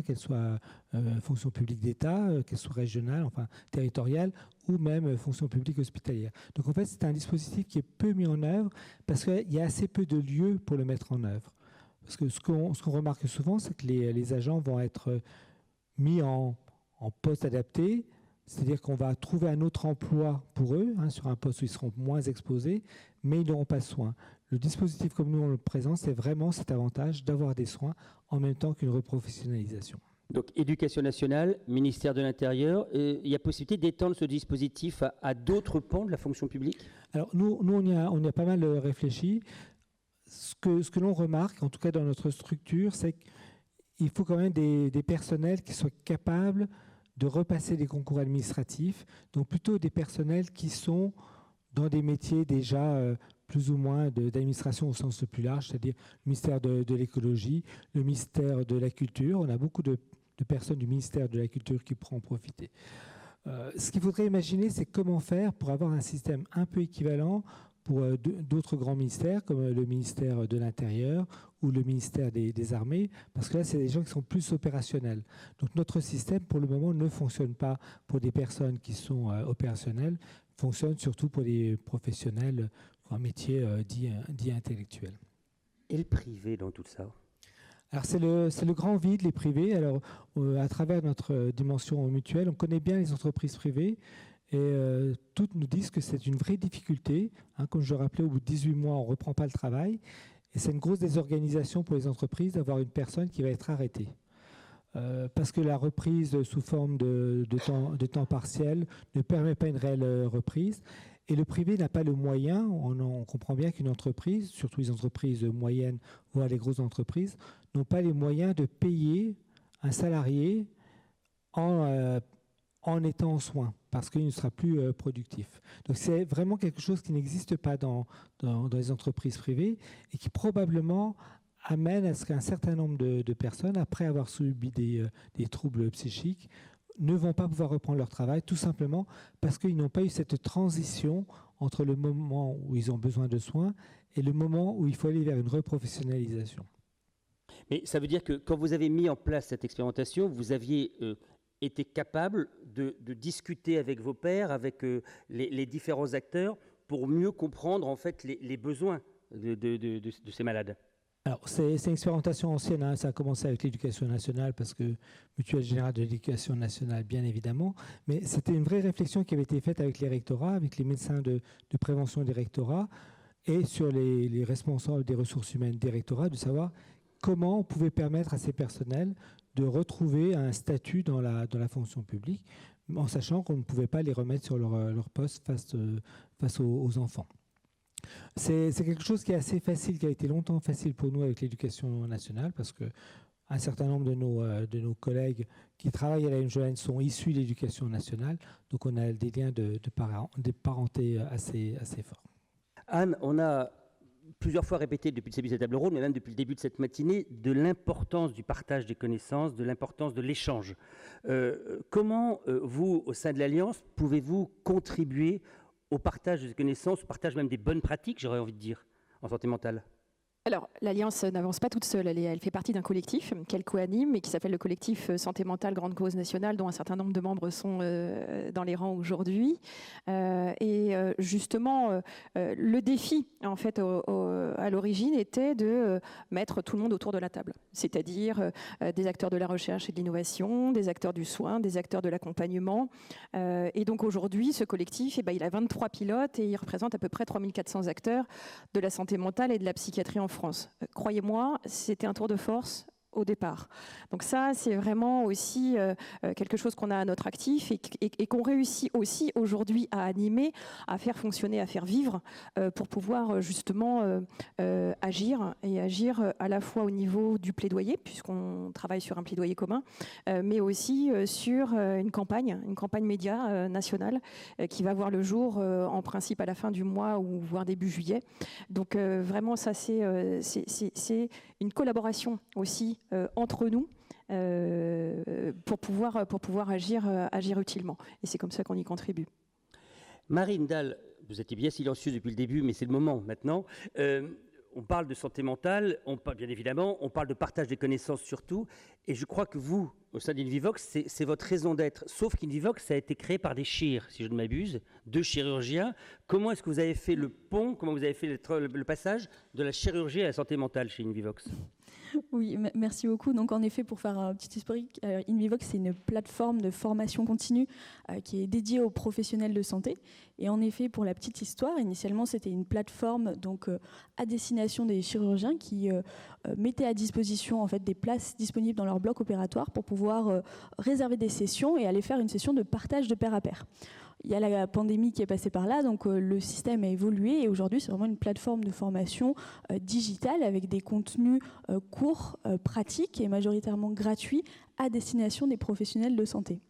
qu'elle soit fonction publique d'État, qu'elle soit régionale, enfin territoriale, ou même fonction publique hospitalière. Donc en fait, c'est un dispositif qui est peu mis en œuvre parce qu'il y a assez peu de lieux pour le mettre en œuvre. Parce que ce qu'on remarque souvent, c'est que les agents vont être mis en poste adapté, c'est-à-dire qu'on va trouver un autre emploi pour eux, sur un poste où ils seront moins exposés, mais ils n'auront pas soin. Le dispositif comme nous on le présente, c'est vraiment cet avantage d'avoir des soins en même temps qu'une reprofessionnalisation. Donc, Éducation nationale, ministère de l'Intérieur, il y a possibilité d'étendre ce dispositif à d'autres pans de la fonction publique? Alors, nous on y a pas mal réfléchi. Ce que l'on remarque, en tout cas dans notre structure, c'est qu'il faut quand même des personnels qui soient capables de repasser des concours administratifs, donc plutôt des personnels qui sont dans des métiers déjà plus ou moins d'administration au sens le plus large, c'est-à-dire le ministère de l'écologie, le ministère de la culture. On a beaucoup de personnes du ministère de la culture qui pourront en profiter. Ce qu'il faudrait imaginer, c'est comment faire pour avoir un système un peu équivalent pour d'autres grands ministères, comme le ministère de l'Intérieur ou le ministère des Armées, parce que là, c'est des gens qui sont plus opérationnels. Donc notre système, pour le moment, ne fonctionne pas pour des personnes qui sont opérationnelles, fonctionne surtout pour des professionnels, un métier dit intellectuel. Et le privé dans tout ça? Alors c'est le grand vide, les privés. Alors à travers notre dimension mutuelle, on connaît bien les entreprises privées et toutes nous disent que c'est une vraie difficulté. Comme je le rappelais, au bout de 18 mois, on ne reprend pas le travail et c'est une grosse désorganisation pour les entreprises d'avoir une personne qui va être arrêtée. Parce que la reprise sous forme de temps partiel ne permet pas une réelle reprise. Et le privé n'a pas le moyen, on comprend bien qu'une entreprise, surtout les entreprises moyennes, voire les grosses entreprises, n'ont pas les moyens de payer un salarié en étant en soins, parce qu'il ne sera plus productif. Donc c'est vraiment quelque chose qui n'existe pas dans les entreprises privées et qui probablement amène à ce qu'un certain nombre de personnes, après avoir subi des troubles psychiques, ne vont pas pouvoir reprendre leur travail, tout simplement parce qu'ils n'ont pas eu cette transition entre le moment où ils ont besoin de soins et le moment où il faut aller vers une reprofessionnalisation. Mais ça veut dire que quand vous avez mis en place cette expérimentation, vous aviez été capable de discuter avec vos pairs, avec les différents acteurs, pour mieux comprendre en fait les besoins de ces malades. Alors, c'est une expérimentation ancienne, hein. Ça a commencé avec l'éducation nationale, parce que Mutuelle Générale de l'Éducation nationale, bien évidemment, mais c'était une vraie réflexion qui avait été faite avec les rectorats, avec les médecins de prévention des rectorats, et sur les responsables des ressources humaines des rectorats, de savoir comment on pouvait permettre à ces personnels de retrouver un statut dans la fonction publique, en sachant qu'on ne pouvait pas les remettre sur leur poste face aux enfants. C'est quelque chose qui est assez facile, qui a été longtemps facile pour nous avec l'éducation nationale, parce qu'un certain nombre de nos collègues qui travaillent à la MJN sont issus de l'éducation nationale, donc on a des liens de parenté assez forts. Anne, on a plusieurs fois répété depuis le début de cette table ronde, mais même depuis le début de cette matinée, de l'importance du partage des connaissances, de l'importance de l'échange. Comment, vous, au sein de l'Alliance, pouvez-vous contribuer au partage des connaissances, au partage même des bonnes pratiques, j'aurais envie de dire, en santé mentale? Alors, l'Alliance n'avance pas toute seule. Elle fait partie d'un collectif qu'elle co-anime et qui s'appelle le collectif Santé Mentale Grande Cause Nationale, dont un certain nombre de membres sont dans les rangs aujourd'hui. Justement, le défi, en fait, à l'origine, était de mettre tout le monde autour de la table. C'est-à-dire des acteurs de la recherche et de l'innovation, des acteurs du soin, des acteurs de l'accompagnement. Et donc, aujourd'hui, ce collectif, il a 23 pilotes et il représente à peu près 3400 acteurs de la santé mentale et de la psychiatrie en France. Croyez-moi, c'était un tour de force au départ. Donc ça, c'est vraiment aussi quelque chose qu'on a à notre actif et qu'on réussit aussi aujourd'hui à animer, à faire fonctionner, à faire vivre pour pouvoir justement agir à la fois au niveau du plaidoyer, puisqu'on travaille sur un plaidoyer commun, mais aussi sur une campagne média nationale qui va voir le jour en principe à la fin du mois ou voire début juillet. Donc vraiment, ça c'est une collaboration aussi entre nous pour pouvoir agir utilement. Et c'est comme ça qu'on y contribue. Marine Dalle, vous étiez bien silencieuse depuis le début, mais c'est le moment maintenant. On parle de santé mentale, bien évidemment, on parle de partage des connaissances surtout, et je crois que vous, au sein d'Invivox, c'est votre raison d'être. Sauf qu'Invivox, ça a été créé par des chirs, si je ne m'abuse, 2 chirurgiens. Comment est-ce que vous avez fait le pont, comment vous avez fait le passage de la chirurgie à la santé mentale chez Invivox ? Oui, merci beaucoup. Donc en effet, pour faire un petit historique, Invivox, c'est une plateforme de formation continue qui est dédiée aux professionnels de santé. Et en effet, pour la petite histoire, initialement, c'était une plateforme donc à destination des chirurgiens qui mettait à disposition en fait des places disponibles dans leur bloc opératoire pour pouvoir réserver des sessions et aller faire une session de partage de pair à pair. Il y a la pandémie qui est passée par là, donc le système a évolué et aujourd'hui c'est vraiment une plateforme de formation digitale avec des contenus courts, pratiques et majoritairement gratuits à destination des professionnels de santé.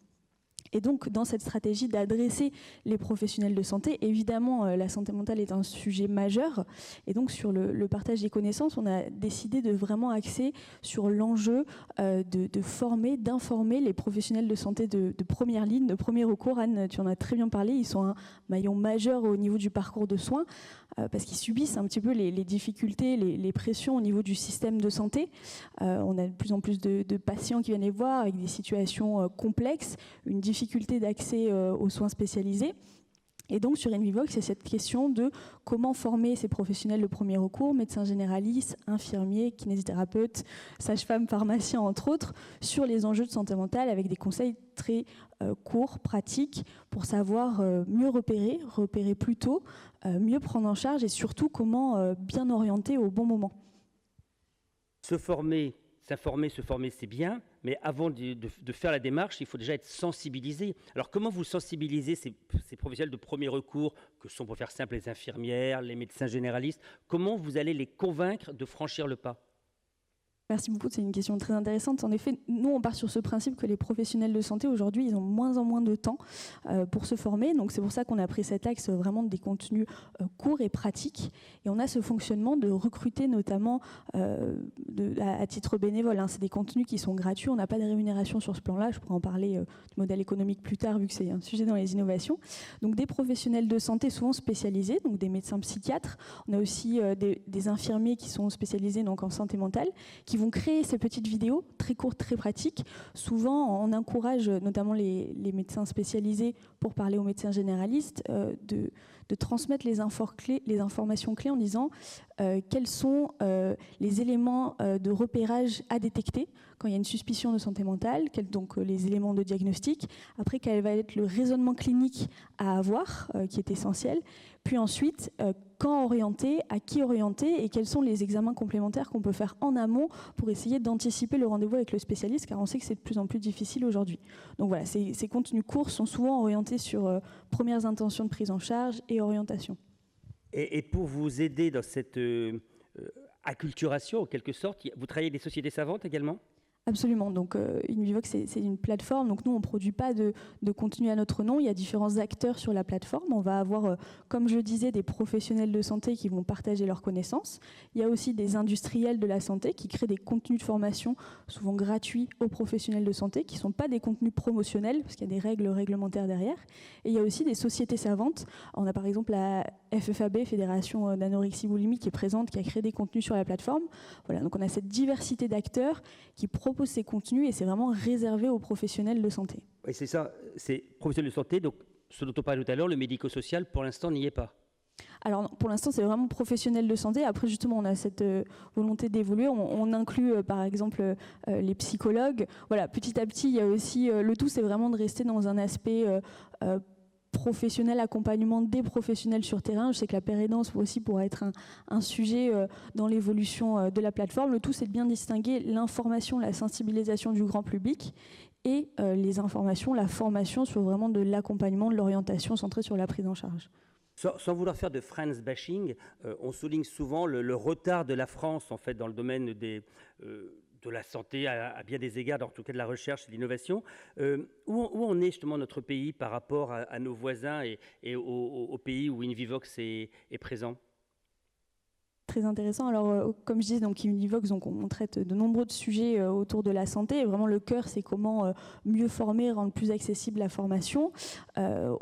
Et donc, dans cette stratégie d'adresser les professionnels de santé, évidemment, la santé mentale est un sujet majeur. Et donc, sur le partage des connaissances, on a décidé de vraiment axer sur l'enjeu de former, d'informer les professionnels de santé de première ligne, de premier recours. Anne, tu en as très bien parlé. Ils sont un maillon majeur au niveau du parcours de soins parce qu'ils subissent un petit peu les difficultés, les pressions au niveau du système de santé. On a de plus en plus de patients qui viennent les voir avec des situations complexes, une difficulté d'accès aux soins spécialisés. Et donc sur Invivox, c'est cette question de comment former ces professionnels de premier recours, médecins généralistes, infirmiers, kinésithérapeutes, sages-femmes, pharmaciens, entre autres, sur les enjeux de santé mentale avec des conseils très courts, pratiques, pour savoir mieux repérer plus tôt, mieux prendre en charge et surtout comment bien orienter au bon moment. S'informer, se former, c'est bien, mais avant de faire la démarche, il faut déjà être sensibilisé. Alors comment vous sensibilisez ces professionnels de premier recours, que sont pour faire simple les infirmières, les médecins généralistes, comment vous allez les convaincre de franchir le pas ? Merci beaucoup, c'est une question très intéressante. En effet, nous, on part sur ce principe que les professionnels de santé, aujourd'hui, ils ont moins en moins de temps pour se former. Donc, c'est pour ça qu'on a pris cet axe vraiment des contenus courts et pratiques. Et on a ce fonctionnement de recruter notamment à titre bénévole. C'est des contenus qui sont gratuits. On n'a pas de rémunération sur ce plan-là. Je pourrais en parler du modèle économique plus tard, vu que c'est un sujet dans les innovations. Donc, des professionnels de santé souvent spécialisés, donc des médecins psychiatres. On a aussi des infirmiers qui sont spécialisés donc, en santé mentale, qui vont créer ces petites vidéos très courtes, très pratiques. Souvent, on encourage notamment les médecins spécialisés pour parler aux médecins généralistes de transmettre les informations clés en disant quels sont les éléments de repérage à détecter quand il y a une suspicion de santé mentale, donc les éléments de diagnostic, après quel va être le raisonnement clinique à avoir, qui est essentiel, puis ensuite quand orienter, à qui orienter et quels sont les examens complémentaires qu'on peut faire en amont pour essayer d'anticiper le rendez-vous avec le spécialiste, car on sait que c'est de plus en plus difficile aujourd'hui. Donc voilà, ces contenus courts sont souvent orientés sur premières intentions de prise en charge et orientation. Et pour vous aider dans cette acculturation, en quelque sorte, vous travaillez avec des sociétés savantes également ? Absolument. Donc, InVivox, c'est une plateforme. Donc, nous, on ne produit pas de contenu à notre nom. Il y a différents acteurs sur la plateforme. On va avoir, comme je disais, des professionnels de santé qui vont partager leurs connaissances. Il y a aussi des industriels de la santé qui créent des contenus de formation, souvent gratuits aux professionnels de santé, qui ne sont pas des contenus promotionnels, parce qu'il y a des règles réglementaires derrière. Et il y a aussi des sociétés savantes. On a par exemple la FFAB, Fédération d'anorexie boulimie, qui est présente, qui a créé des contenus sur la plateforme. Voilà, donc on a cette diversité d'acteurs qui proposent ces contenus et c'est vraiment réservé aux professionnels de santé. Oui, c'est ça, c'est professionnels de santé, donc ce dont on parlait tout à l'heure, le médico-social, pour l'instant, n'y est pas. Alors pour l'instant, c'est vraiment professionnel de santé. Après, justement, on a cette volonté d'évoluer. On inclut, par exemple, les psychologues. Voilà, petit à petit, il y a aussi... le tout, c'est vraiment de rester dans un aspect... professionnel, accompagnement des professionnels sur terrain. Je sais que la pérédance aussi pourrait être un sujet dans l'évolution de la plateforme. Le tout, c'est de bien distinguer l'information, la sensibilisation du grand public et les informations, la formation sur vraiment de l'accompagnement, de l'orientation centrée sur la prise en charge. Sans vouloir faire de Friends bashing, on souligne souvent le retard de la France en fait, dans le domaine de la santé à bien des égards, en tout cas de la recherche et de l'innovation. Où en est justement notre pays par rapport à nos voisins et aux pays où InVivox est présent ? Très intéressant. Alors, comme je disais, donc InVivox, donc on traite de nombreux sujets autour de la santé. Et vraiment, le cœur, c'est comment mieux former, rendre plus accessible la formation.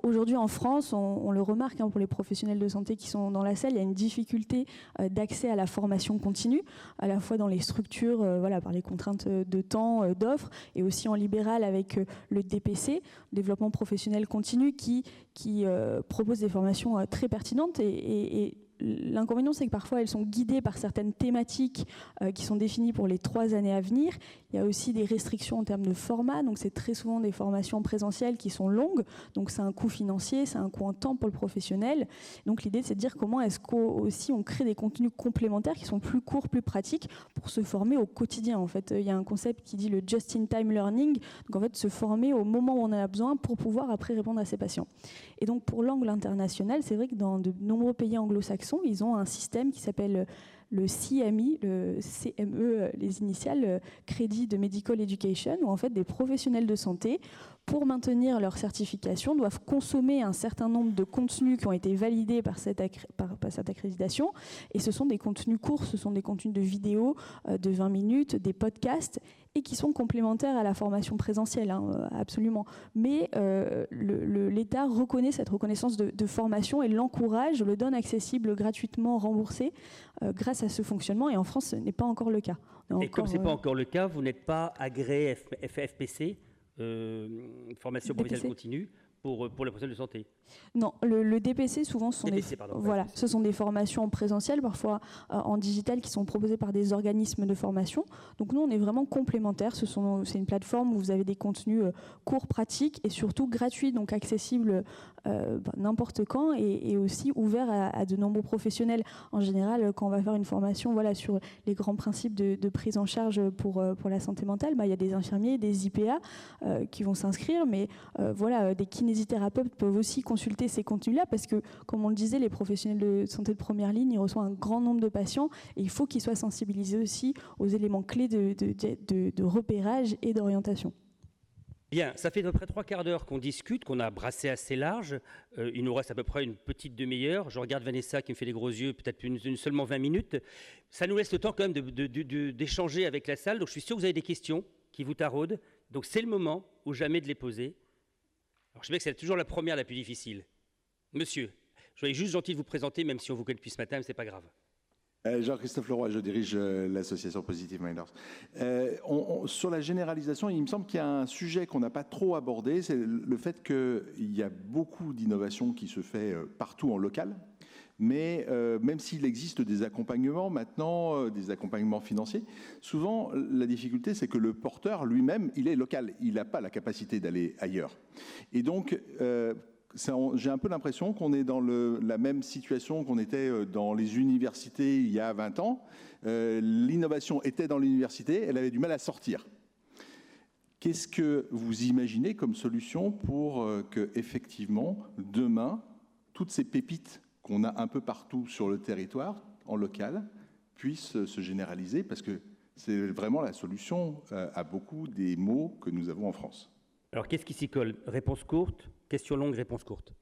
Aujourd'hui, en France, on le remarque pour les professionnels de santé qui sont dans la salle, il y a une difficulté d'accès à la formation continue, à la fois dans les structures, voilà, par les contraintes de temps, d'offres, et aussi en libéral avec le DPC, développement professionnel continu, qui propose des formations très pertinentes et l'inconvénient, c'est que parfois, elles sont guidées par certaines thématiques qui sont définies pour les 3 années à venir. Il y a aussi des restrictions en termes de format. Donc, c'est très souvent des formations présentielles qui sont longues. Donc, c'est un coût financier, c'est un coût en temps pour le professionnel. Donc, l'idée, c'est de dire comment est-ce qu'aussi on crée des contenus complémentaires qui sont plus courts, plus pratiques pour se former au quotidien. En fait, il y a un concept qui dit le just-in-time learning. Donc, en fait, se former au moment où on en a besoin pour pouvoir après répondre à ses patients. Et donc, pour l'angle international, c'est vrai que dans de nombreux pays anglo-saxons, ils ont un système qui s'appelle le CME, les initiales, Credit de Medical Education, où en fait des professionnels de santé, pour maintenir leur certification, doivent consommer un certain nombre de contenus qui ont été validés par cette accréditation. Et ce sont des contenus courts, ce sont des contenus de vidéos de 20 minutes, des podcasts, et qui sont complémentaires à la formation présentielle, absolument. Mais l'État reconnaît cette reconnaissance de formation et l'encourage, le donne accessible gratuitement, remboursé, grâce à ce fonctionnement. Et en France, ce n'est pas encore le cas. Et comme ce n'est pas encore le cas, vous n'êtes pas agréé FPC, formation professionnelle continue, pour les professionnels de santé. Non, le DPC, souvent, ce sont des formations en présentiel, parfois en digital, qui sont proposées par des organismes de formation. Donc nous, on est vraiment complémentaires. C'est une plateforme où vous avez des contenus courts, pratiques et surtout gratuits, donc accessibles n'importe quand et aussi ouverts à de nombreux professionnels. En général, quand on va faire une formation sur les grands principes de prise en charge pour la santé mentale, il y a des infirmiers, des IPA qui vont s'inscrire, mais des kinésithérapeutes, kinésithérapeutes peuvent aussi consulter ces contenus-là parce que, comme on le disait, les professionnels de santé de première ligne, ils reçoivent un grand nombre de patients et il faut qu'ils soient sensibilisés aussi aux éléments clés de repérage et d'orientation. Bien, ça fait à peu près 3/4 d'heure qu'on discute, qu'on a brassé assez large. Il nous reste à peu près une petite demi-heure. Je regarde Vanessa qui me fait les gros yeux, peut-être seulement 20 minutes. Ça nous laisse le temps quand même d'échanger avec la salle. Donc je suis sûr que vous avez des questions qui vous taraudent. Donc c'est le moment ou jamais de les poser. Alors je sais que c'est toujours la première la plus difficile. Monsieur, je voulais juste gentil de vous présenter, même si on vous connaît depuis ce matin, mais c'est pas grave. Jean-Christophe Leroy, je dirige l'association Positive Minors. Sur la généralisation, il me semble qu'il y a un sujet qu'on n'a pas trop abordé, c'est le fait qu'il y a beaucoup d'innovation qui se fait partout en local, mais même s'il existe des accompagnements maintenant, des accompagnements financiers, souvent la difficulté c'est que le porteur lui-même, il est local, il n'a pas la capacité d'aller ailleurs. Et donc, j'ai un peu l'impression qu'on est dans la même situation qu'on était dans les universités il y a 20 ans. L'innovation était dans l'université, elle avait du mal à sortir. Qu'est-ce que vous imaginez comme solution pour que, effectivement, demain, toutes ces pépites qu'on a un peu partout sur le territoire, en local, puissent se généraliser? Parce que c'est vraiment la solution à beaucoup des maux que nous avons en France. Alors qu'est-ce qui s'y colle? Réponse courte, question longue, réponse courte.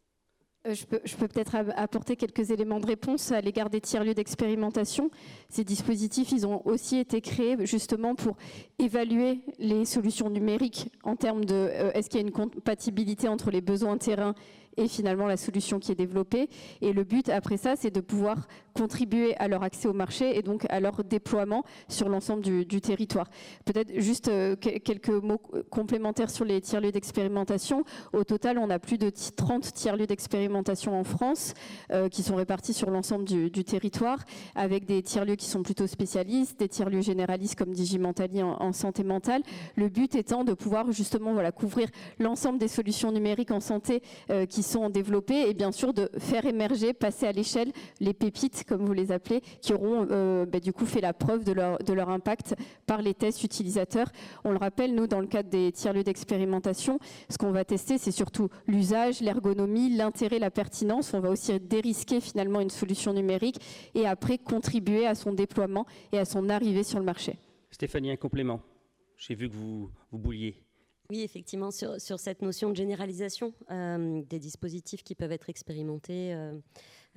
Je peux peut-être apporter quelques éléments de réponse à l'égard des tiers-lieux d'expérimentation. Ces dispositifs, ils ont aussi été créés justement pour évaluer les solutions numériques en termes de est-ce qu'il y a une compatibilité entre les besoins terrain et finalement la solution qui est développée. Et le but après ça, c'est de pouvoir contribuer à leur accès au marché et donc à leur déploiement sur l'ensemble du territoire. Peut-être juste quelques mots complémentaires sur les tiers-lieux d'expérimentation. Au total, on a plus de 30 tiers-lieux d'expérimentation en France qui sont répartis sur l'ensemble du territoire, avec des tiers-lieux qui sont plutôt spécialistes, des tiers-lieux généralistes comme Digimentalie en santé mentale. Le but étant de pouvoir justement couvrir l'ensemble des solutions numériques en santé qui sont développées et bien sûr de faire émerger, passer à l'échelle les pépites, comme vous les appelez, qui auront du coup fait la preuve de leur impact par les tests utilisateurs. On le rappelle, nous, dans le cadre des tiers-lieux d'expérimentation, ce qu'on va tester, c'est surtout l'usage, l'ergonomie, l'intérêt, la pertinence. On va aussi dérisquer finalement une solution numérique et après contribuer à son déploiement et à son arrivée sur le marché. Stéphanie, un complément. J'ai vu que vous bouliez. Oui, effectivement, sur cette notion de généralisation des dispositifs qui peuvent être expérimentés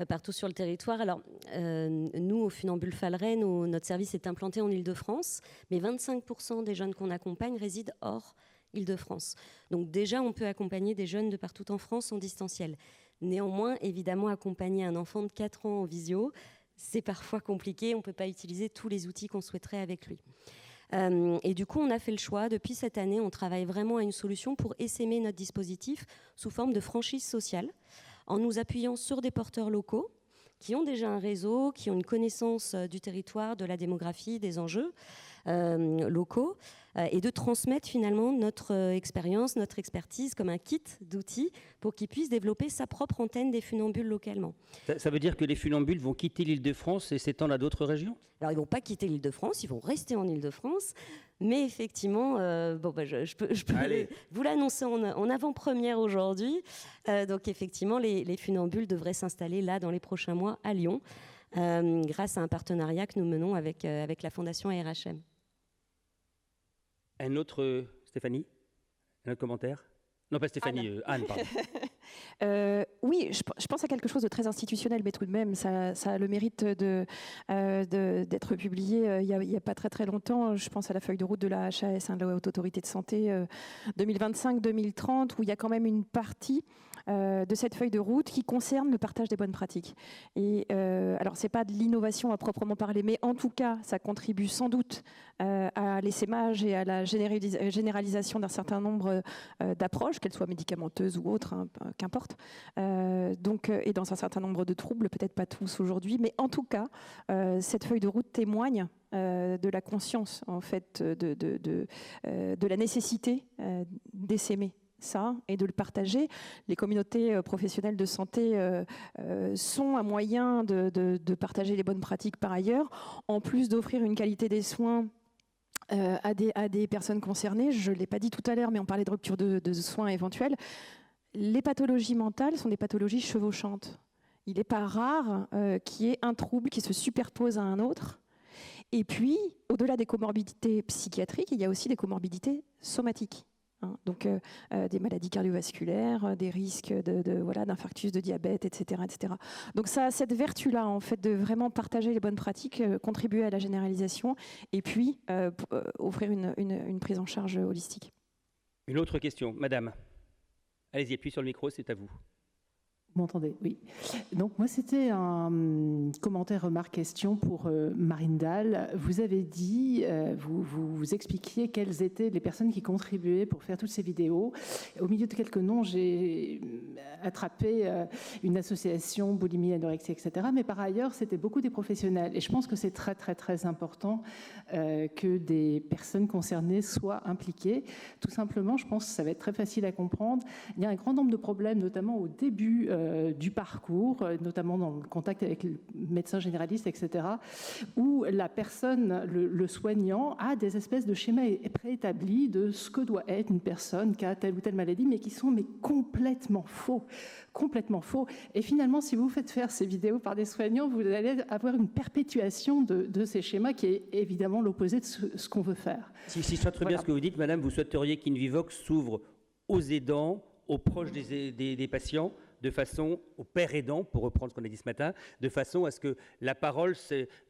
partout sur le territoire. Alors, nous, au Funambule Falleret, notre service est implanté en Île-de-France, mais 25% des jeunes qu'on accompagne résident hors Île-de-France. Donc déjà, on peut accompagner des jeunes de partout en France en distanciel. Néanmoins, évidemment, accompagner un enfant de 4 ans en visio, c'est parfois compliqué. On ne peut pas utiliser tous les outils qu'on souhaiterait avec lui. Et du coup, on a fait le choix. Depuis cette année, on travaille vraiment à une solution pour essaimer notre dispositif sous forme de franchise sociale, en nous appuyant sur des porteurs locaux qui ont déjà un réseau, qui ont une connaissance du territoire, de la démographie, des enjeux locaux, et de transmettre finalement notre expérience, notre expertise comme un kit d'outils pour qu'ils puissent développer sa propre antenne des funambules localement. Ça veut dire que les funambules vont quitter l'Île-de-France et s'étendre à d'autres régions? Alors, ils ne vont pas quitter l'Île-de-France, ils vont rester en Île-de-France. Mais effectivement, je peux vous l'annoncer en avant-première aujourd'hui. Donc, effectivement, les funambules devraient s'installer là dans les prochains mois à Lyon, grâce à un partenariat que nous menons avec la Fondation ARHM. Un autre, Stéphanie? Un autre commentaire? Non, pas Stéphanie, Anne, pardon. Oui, je pense à quelque chose de très institutionnel, mais tout de même, ça a le mérite d'être publié il n'y a pas très longtemps. Je pense à la feuille de route de la HAS, de la Haute Autorité de Santé 2025-2030, où il y a quand même une partie de cette feuille de route qui concerne le partage des bonnes pratiques. Et alors, ce n'est pas de l'innovation à proprement parler, mais en tout cas, ça contribue sans doute à l'essaimage et à la généralisation d'un certain nombre d'approches, qu'elles soient médicamenteuses ou autres, hein, qu'importe. Et dans un certain nombre de troubles, peut-être pas tous aujourd'hui, mais en tout cas, cette feuille de route témoigne de la conscience, en fait, de la nécessité d'essaimer ça et de le partager. Les communautés professionnelles de santé sont un moyen de partager les bonnes pratiques par ailleurs, en plus d'offrir une qualité des soins à des personnes concernées. Je ne l'ai pas dit tout à l'heure, mais on parlait de rupture de soins éventuels. les pathologies mentales sont des pathologies chevauchantes. Il n'est pas rare qu'il y ait un trouble qui se superpose à un autre. Et puis, au-delà des comorbidités psychiatriques, il y a aussi des comorbidités somatiques. Donc, des maladies cardiovasculaires, des risques d'infarctus, de diabète, etc., etc. Donc, ça a cette vertu-là, en fait, de vraiment partager les bonnes pratiques, contribuer à la généralisation et puis offrir une prise en charge holistique. Une autre question, madame. Allez-y, appuyez sur le micro, c'est à vous. Vous m'entendez? Oui. Donc moi, c'était un commentaire, remarque, question pour Marine Dahl. Vous avez dit, vous expliquiez quelles étaient les personnes qui contribuaient pour faire toutes ces vidéos. Au milieu de quelques noms, j'ai attrapé une association boulimie, anorexie, etc. Mais par ailleurs, c'était beaucoup des professionnels. Et je pense que c'est très, très, très important que des personnes concernées soient impliquées. Tout simplement, je pense que ça va être très facile à comprendre. Il y a un grand nombre de problèmes, notamment au début du parcours, notamment dans le contact avec le médecin généraliste, etc., où la personne, le soignant, a des espèces de schémas préétablis de ce que doit être une personne qui a telle ou telle maladie, mais qui sont complètement faux. Complètement faux. Et finalement, si vous faites faire ces vidéos par des soignants, vous allez avoir une perpétuation de ces schémas qui est évidemment l'opposé de ce qu'on veut faire. Si je vois très bien ce que vous dites, madame, vous souhaiteriez qu'Invivox s'ouvre aux aidants, aux proches des patients, de façon, aux pères aidants, pour reprendre ce qu'on a dit ce matin, de façon à ce que la parole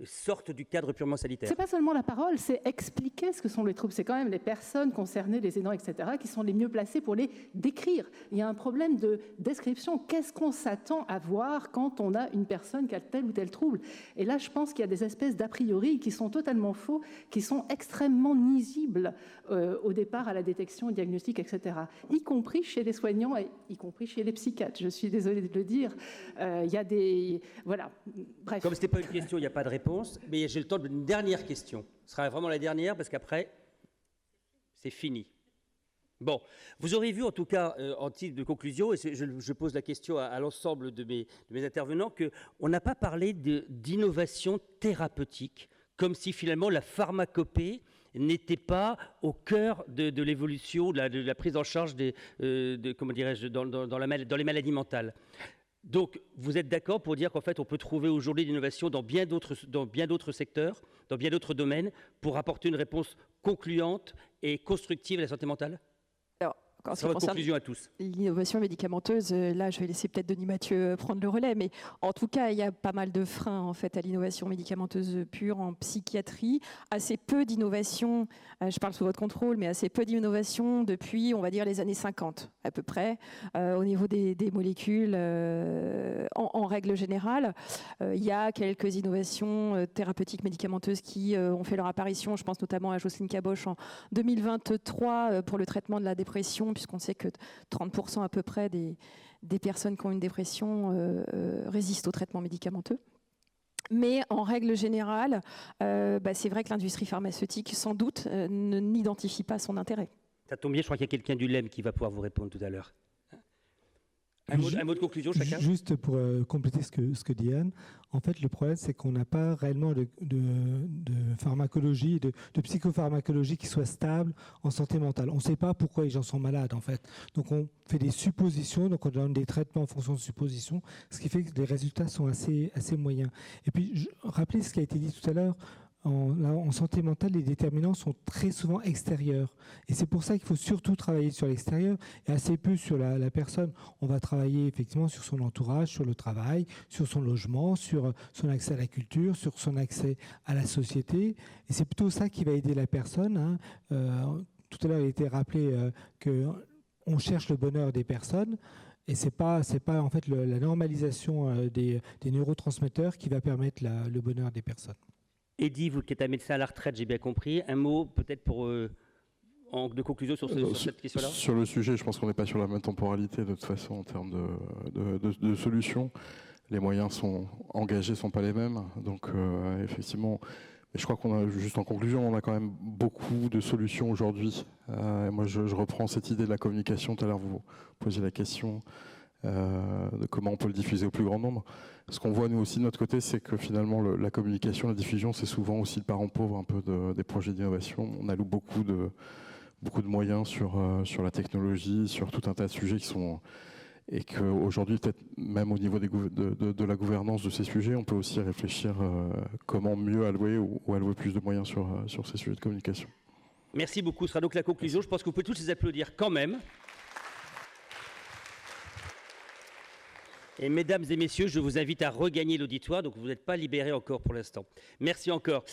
sorte du cadre purement sanitaire. C'est pas seulement la parole, c'est expliquer ce que sont les troubles. C'est quand même les personnes concernées, les aidants, etc., qui sont les mieux placées pour les décrire. Il y a un problème de description. Qu'est-ce qu'on s'attend à voir quand on a une personne qui a tel ou tel trouble? Et là, je pense qu'il y a des espèces d'a priori qui sont totalement faux, qui sont extrêmement nuisibles au départ à la détection, au diagnostic, etc., y compris chez les soignants et y compris chez les psychiatres. Je suis désolée de le dire. Il y a des... Voilà. Bref. Comme ce n'était pas une question, il n'y a pas de réponse, mais j'ai le temps d'une dernière question. Ce sera vraiment la dernière, parce qu'après, c'est fini. Bon, vous aurez vu en tout cas, en titre de conclusion, et je pose la question à l'ensemble de mes intervenants, qu'on n'a pas parlé d'innovation thérapeutique, comme si finalement la pharmacopée n'était pas au cœur de l'évolution, de la prise en charge comment dirais-je, dans les maladies mentales. Donc, vous êtes d'accord pour dire qu'en fait, on peut trouver aujourd'hui l'innovation dans bien d'autres secteurs, dans bien d'autres domaines, pour apporter une réponse concluante et constructive à la santé mentale? En ce qui concerne conclusion à tous. L'innovation médicamenteuse, là, je vais laisser peut-être Denis Mathieu prendre le relais, mais en tout cas, il y a pas mal de freins en fait à l'innovation médicamenteuse pure en psychiatrie. Assez peu d'innovation, je parle sous votre contrôle, mais assez peu d'innovation depuis, on va dire, les années 50 à peu près, au niveau des molécules en règle générale. Il y a quelques innovations thérapeutiques médicamenteuses qui ont fait leur apparition. Je pense notamment à Jocelyne Caboche en 2023 pour le traitement de la dépression, puisqu'on sait que 30% à peu près des personnes qui ont une dépression résistent au traitement médicamenteux. Mais en règle générale, c'est vrai que l'industrie pharmaceutique, sans doute, n'identifie pas son intérêt. Ça tombe bien, je crois qu'il y a quelqu'un du LEM qui va pouvoir vous répondre tout à l'heure. Un mot de conclusion, chacun. Juste pour compléter ce que dit Anne, en fait, le problème, c'est qu'on n'a pas réellement de pharmacologie, de psychopharmacologie qui soit stable en santé mentale. On ne sait pas pourquoi les gens sont malades, en fait. Donc, on fait des suppositions, donc on donne des traitements en fonction de suppositions, ce qui fait que les résultats sont assez moyens. Et puis, rappelez ce qui a été dit tout à l'heure, en santé mentale, les déterminants sont très souvent extérieurs. Et c'est pour ça qu'il faut surtout travailler sur l'extérieur et assez peu sur la personne. On va travailler effectivement sur son entourage, sur le travail, sur son logement, sur son accès à la culture, sur son accès à la société. Et c'est plutôt ça qui va aider la personne. Tout à l'heure, il a été rappelé qu'on cherche le bonheur des personnes. Et c'est pas en fait la normalisation des neurotransmetteurs qui va permettre le bonheur des personnes. Eddy, vous qui êtes un médecin à la retraite, j'ai bien compris. Un mot peut-être de conclusion sur cette question-là? Sur le sujet, je pense qu'on n'est pas sur la même temporalité de toute façon en termes de solutions. Les moyens sont engagés, ne sont pas les mêmes. Donc effectivement, mais je crois qu'on a, juste en conclusion, on a quand même beaucoup de solutions aujourd'hui. Moi, je reprends cette idée de la communication. Tout à l'heure, vous posiez la question de comment on peut le diffuser au plus grand nombre. Ce qu'on voit nous aussi de notre côté, c'est que finalement la communication, la diffusion, c'est souvent aussi le parent pauvre un peu des projets d'innovation. On alloue beaucoup de moyens sur la technologie, sur tout un tas de sujets qui sont et qu'aujourd'hui, peut-être même au niveau de la gouvernance de ces sujets, on peut aussi réfléchir comment mieux allouer ou allouer plus de moyens sur ces sujets de communication. Merci beaucoup. Ce sera donc la conclusion. Je pense que vous pouvez tous les applaudir quand même. Et mesdames et messieurs, je vous invite à regagner l'auditoire, donc vous n'êtes pas libérés encore pour l'instant. Merci encore.